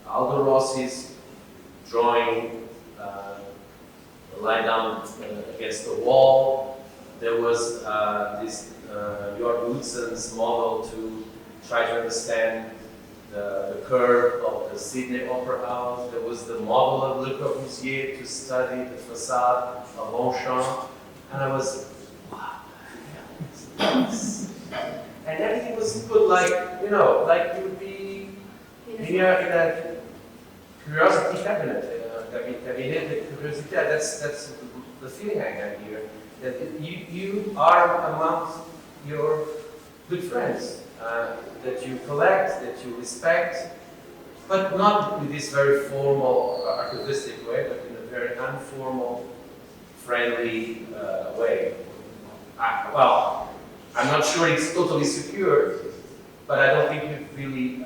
Aldo Rossi's drawing lying down against the wall. There was this Jörg Utzon's model to try to understand the curve of the Sydney Opera House. There was the model of Le Corbusier to study the facade of Longchamp. And I was, wow, and everything was put like you would be in a curiosity cabinet, cabinet de curiosité. That's the feeling I have here, that you are amongst your good friends, that you collect, that you respect, but not in this very formal, archivistic way, but in a very informal, friendly way. Well, I'm not sure it's totally secure, but I don't think you really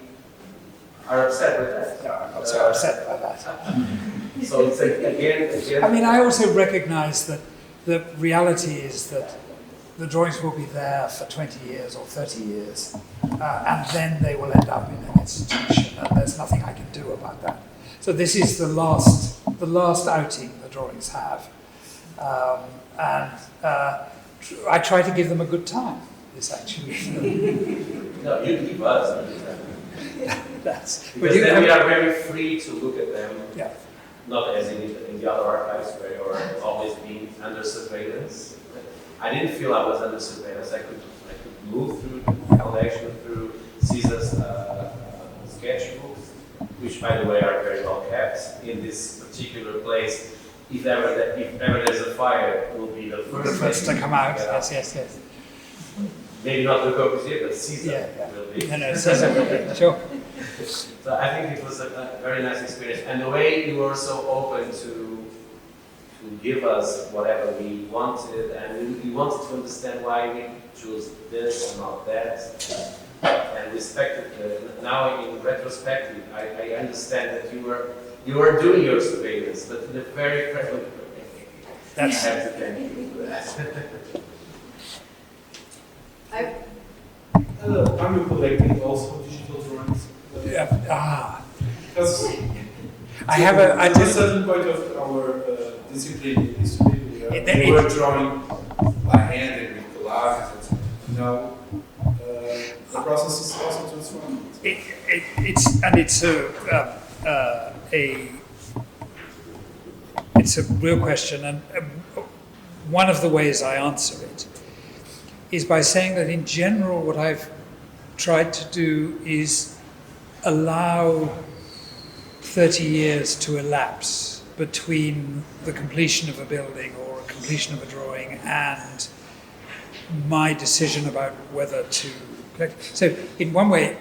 are upset with that. No, I'm not so upset by that. So it's again. I mean, I also recognise that the reality is that the drawings will be there for 20 years or 30 years, and then they will end up in an institution, and there's nothing I can do about that. So this is the last outing the drawings have, and I try to give them a good time. This actually. No, you give us. That's because then we are very free to look at them. Yeah. Not as in the other archives where you are always being under surveillance. I didn't feel I was under surveillance. I could move through the collection, through Caesar's sketchbooks, which by the way are very well kept in this particular place. If ever there's a fire, it will be the first to come out. Yes. Maybe not the Corbusier, but Caesar will be. No, Caesar will be, sure. So I think it was a very nice experience. And the way you were so open to give us whatever we wanted, and we wanted to understand why we chose this and not that, and respected now in retrospective, I understand that you were doing your surveillance, but in a very friendly way. That's I have to thank you for that. Are you collecting also digital drawings? Because I have a certain point of our discipline in history, we were drawing by hand and with collages. Now, the process is also transformed. It's a real question, and one of the ways I answer it is by saying that in general what I've tried to do is allow 30 years to elapse between the completion of a building or a completion of a drawing and my decision about whether to collect. So in one way,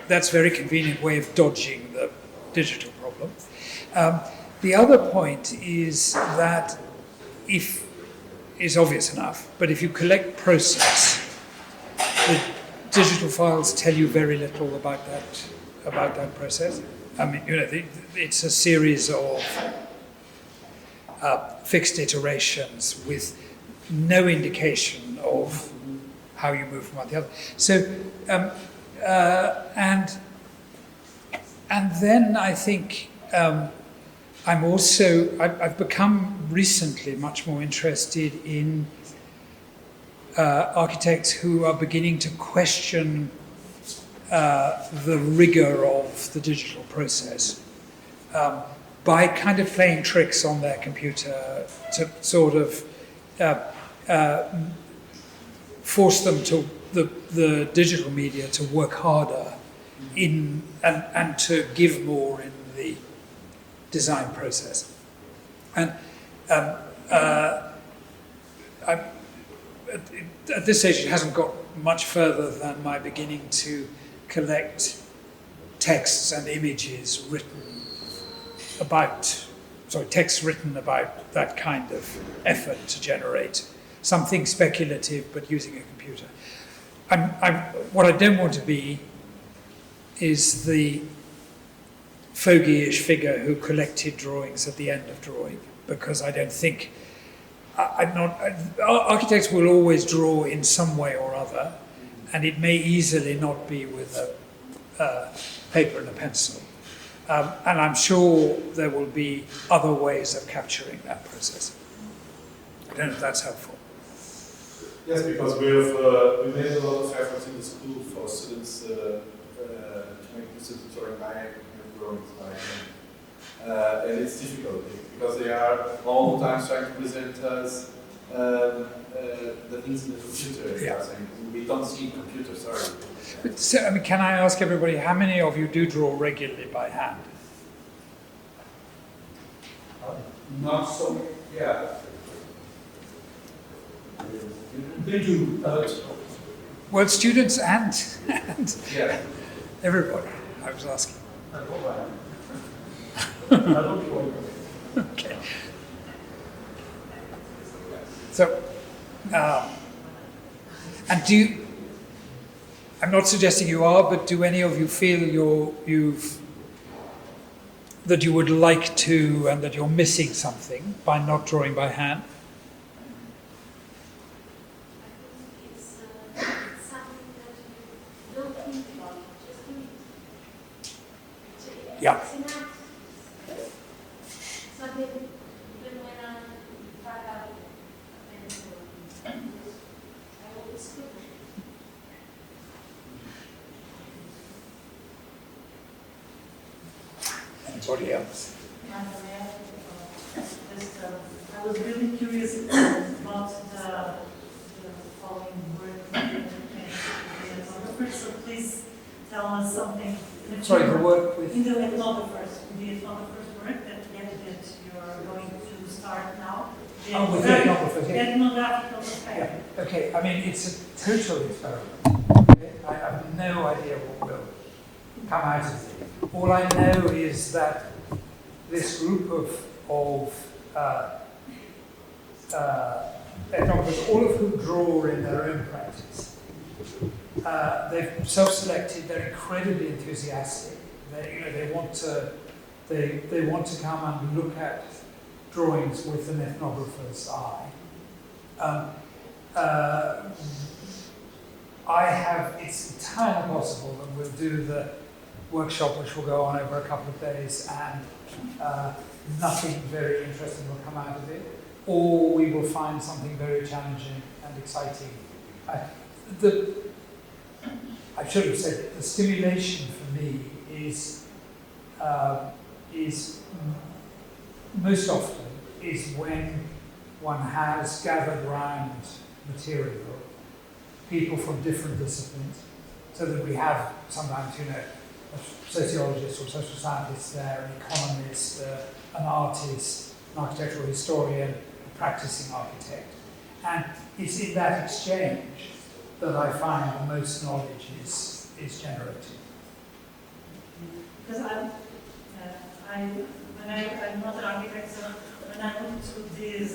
that's a very convenient way of dodging the digital problem. The other point is that is obvious enough, but if you collect process, the digital files tell you very little about that process. I mean, it's a series of fixed iterations with no indication of how you move from one to the other. So, and then I think I've become recently much more interested in architects who are beginning to question the rigor of the digital process by kind of playing tricks on their computer to sort of force them to the digital media to work harder and to give more in the design process. And at this stage it hasn't got much further than my beginning to collect texts and images texts written about that kind of effort to generate something speculative but using a computer. What I don't want to be is the fogey-ish figure who collected drawings at the end of drawing, because I don't think architects will always draw in some way or other, and it may easily not be with a paper and a pencil. And I'm sure there will be other ways of capturing that process. I don't know if that's helpful. Yes, because we made a lot of efforts in the school for students to make the students drawing by hand, drawings by hand. And it's difficult because they are all the time trying to present us the things in the computer. Yeah. We don't see computers, sorry. So, can I ask everybody, how many of you do draw regularly by hand? Not so, yeah. They do. Well, students and Yeah. everybody, I was asking. I don't know. Okay. So, and do you, I'm not suggesting you are, but do any of you feel that you would like to, and that you're missing something by not drawing by hand? It's something that you don't think about, just do it. Yeah. It's enough. Something even when I'm far out and I always cook. Anybody else? I was really curious about the following work ethnographer, so please tell us something. Sorry, the work with... In the ethnographers work that you're going to start now. Oh, with the ethnographers, yeah. Ethnographical perspective. Yeah. Okay, I mean, it's a total experiment. Okay? I have no idea what will come out of it. All I know is that this group of ethnographers, all of whom draw in their own practice, they've self-selected. They're incredibly enthusiastic. They want to come and look at drawings with an ethnographer's eye. It's entirely possible that we'll do the workshop, which will go on over a couple of days, and nothing very interesting will come out of it, or we will find something very challenging and exciting. I should have said that the stimulation for me is most often is when one has gathered around material people from different disciplines, so that we have sometimes, a sociologist or social scientist there, an economist, an artist, an architectural historian, a practicing architect. And it's in that exchange that I find the most knowledge is generated. Because I'm not an architect, so when I look to these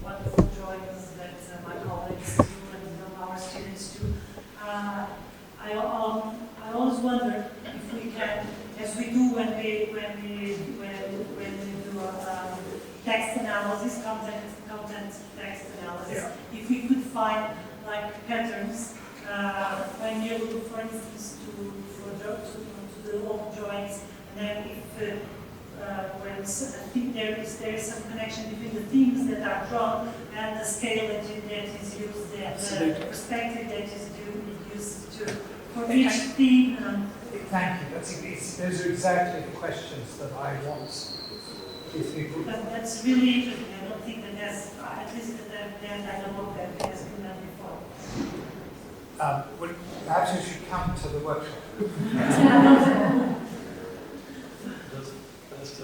wonderful drawings that my colleagues do and our students do, I always wonder if we can, as we do when we do text analysis, content text analysis, if we could find like patterns when you look, for instance, to the old drawings, and then if I think there is some connection between the themes that are drawn and the scale that is used, and the perspective that is used for each theme. Thank you. Those are exactly the questions that I want. That's really interesting. I don't think that there's, at least that I don't know that has been done before. Well, perhaps you should come to the workshop. Just a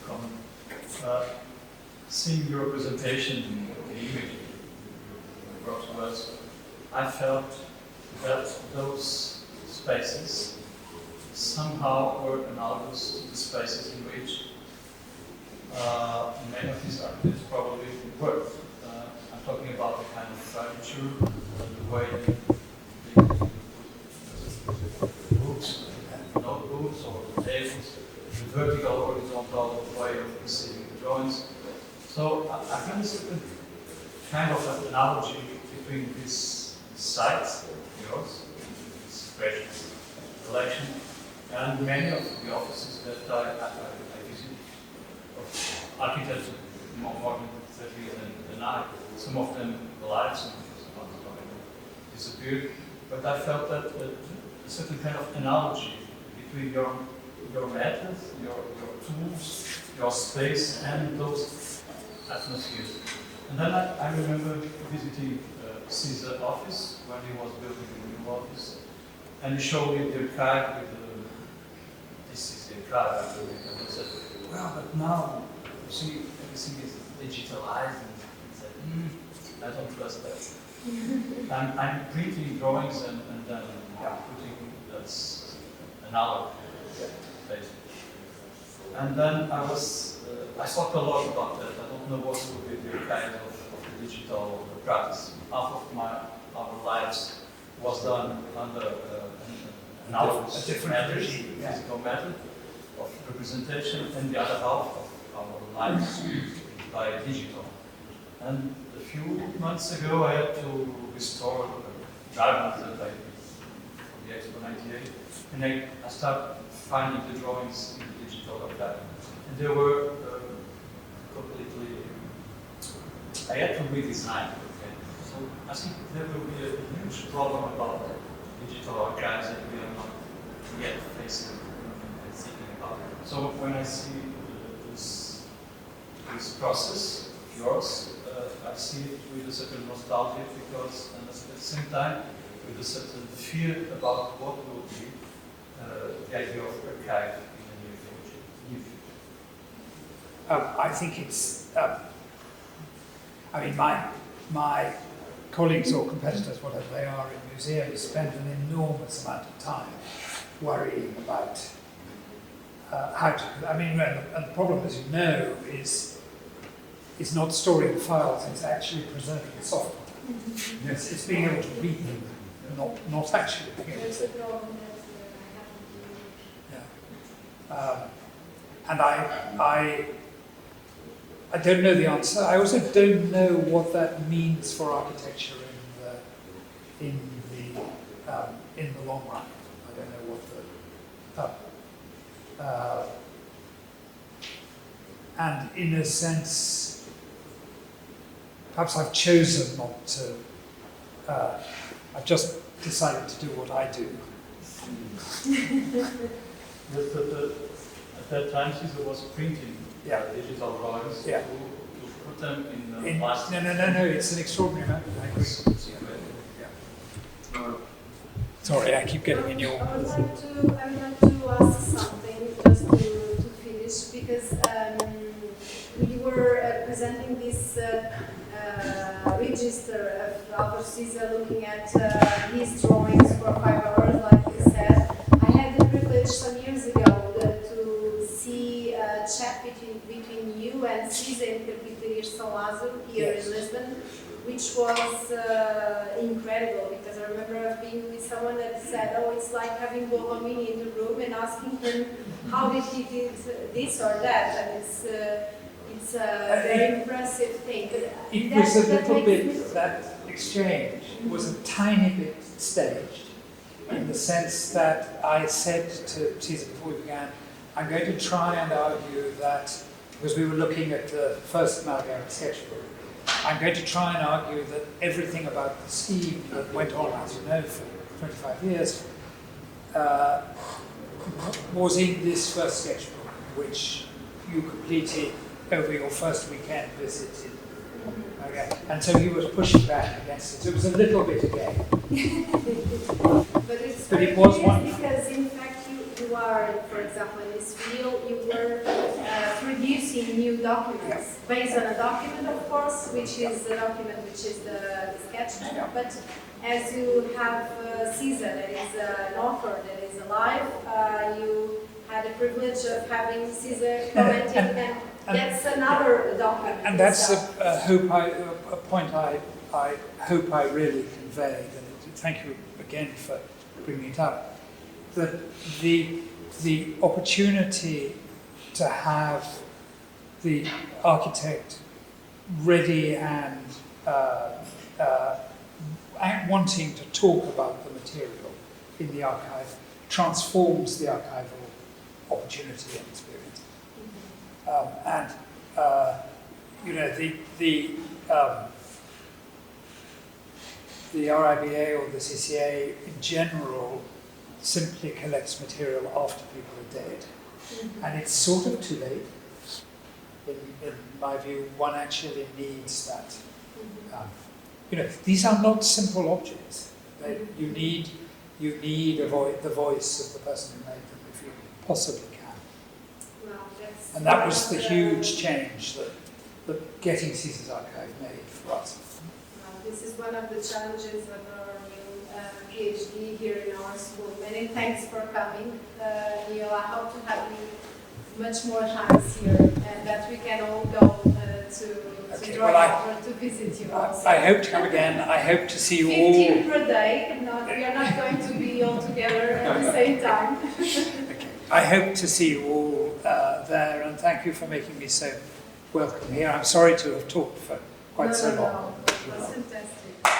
comment. Seeing your presentation, the image you brought to us, I felt that those spaces somehow were analogous to the spaces in which many of these architects probably work. I'm talking about the kind of furniture, the way the books, notebooks or tables, the vertical, horizontal way of receiving the drawings. So I think it's a kind of an analogy between this site, yours, this great collection, and many of the offices that I visit, of architects more than 30 years than I. Some of them alive, some of them disappeared. But I felt that a certain kind of analogy between your methods, your tools, your space, and those atmospheres. And then I remember visiting Caesar's office when he was building the new office, and he showed me the archive with this is the archive, and I said, well, but now, you see, everything is digitalized, and he said, I don't trust that. I'm printing drawings and then putting that's another phase. And then I thought a lot about that. I don't know what would be the kind of digital practice. Half of our lives was done under a different regime, physical method of representation, and the other half of our lives by digital. And a few months ago, I had to restore dragons that I did for the Expo 98, and I started finding the drawings in the digital archive. And they were completely, I had to redesign. Okay? So I think there will be a huge problem about digital archives that we are not yet facing and thinking about. So when I see this process of yours, I see it with a certain nostalgia because, and at the same time, with a certain fear about what will be the idea of archive in the near future. I think it's, I mean, my colleagues or competitors, whatever they are in museums, spend an enormous amount of time worrying about how to, I mean, and the problem, as you know, is not storing the files, it's actually preserving the software. Yes, it's being able to read them, not actually being able There's to. a problem that I haven't And I don't know the answer. I also don't know what that means for architecture in the long run. I don't know what the and in a sense, perhaps I've chosen not to. I've just decided to do what I do. At that time, Caesar was printing digital drawings to put them in plastic. No, it's an extraordinary amount. I agree. Sorry, I keep getting in your... I would like to ask something just to finish, because we were presenting this register of Albert Caesar, looking at his drawings for 5 hours, like you said. I had the privilege some years ago to see a chat between you and Caesar, in particular São Lázaro, here in Lisbon, which was incredible, because I remember being with someone that said, oh, it's like having Bolomini in the room and asking him how did he do this or that, and it's a very impressive thing. But it was a little bit, that exchange was a tiny bit staged, in the sense that I said to Caesar before we began, I'm going to try and argue that, because we were looking at the first Amalgam sketchbook, I'm going to try and argue that everything about the scheme that went on, as you know, for 25 years, was in this first sketchbook, which you completed over your first weekend visit. Okay. And so he was pushing back against it. So it was a little bit again. but it was wonderful. Because in fact you are, for example, in this field, you were producing new documents based on a document, of course, which is the document which is the sketchbook. But as you have Caesar, that is an author that is alive, you had the privilege of having Caesar commenting, and that's another document. And that's a point I hope I really conveyed, and thank you again for bringing it up, that the opportunity to have the architect ready and wanting to talk about the material in the archive transforms the archival opportunity and experience. You know, the RIBA or the CCA in general simply collects material after people are dead. And it's sort of too late. In my view, one actually needs that. You know, these are not simple objects. You need the voice of the person who made them if you possibly can. Well, and that was the huge change that getting Caesar's archive made for us. This is one of the challenges of our new PhD here in our school. Many thanks for coming, Niall. I hope to have you much more times here, and that we can all go to join or to visit you also. I hope to come again. I hope to see you 15 per day. We are not going to be all together at the same time. Okay. I hope to see you all there, and thank you for making me so welcome here. I'm sorry to have talked for quite so long. No, it was fantastic.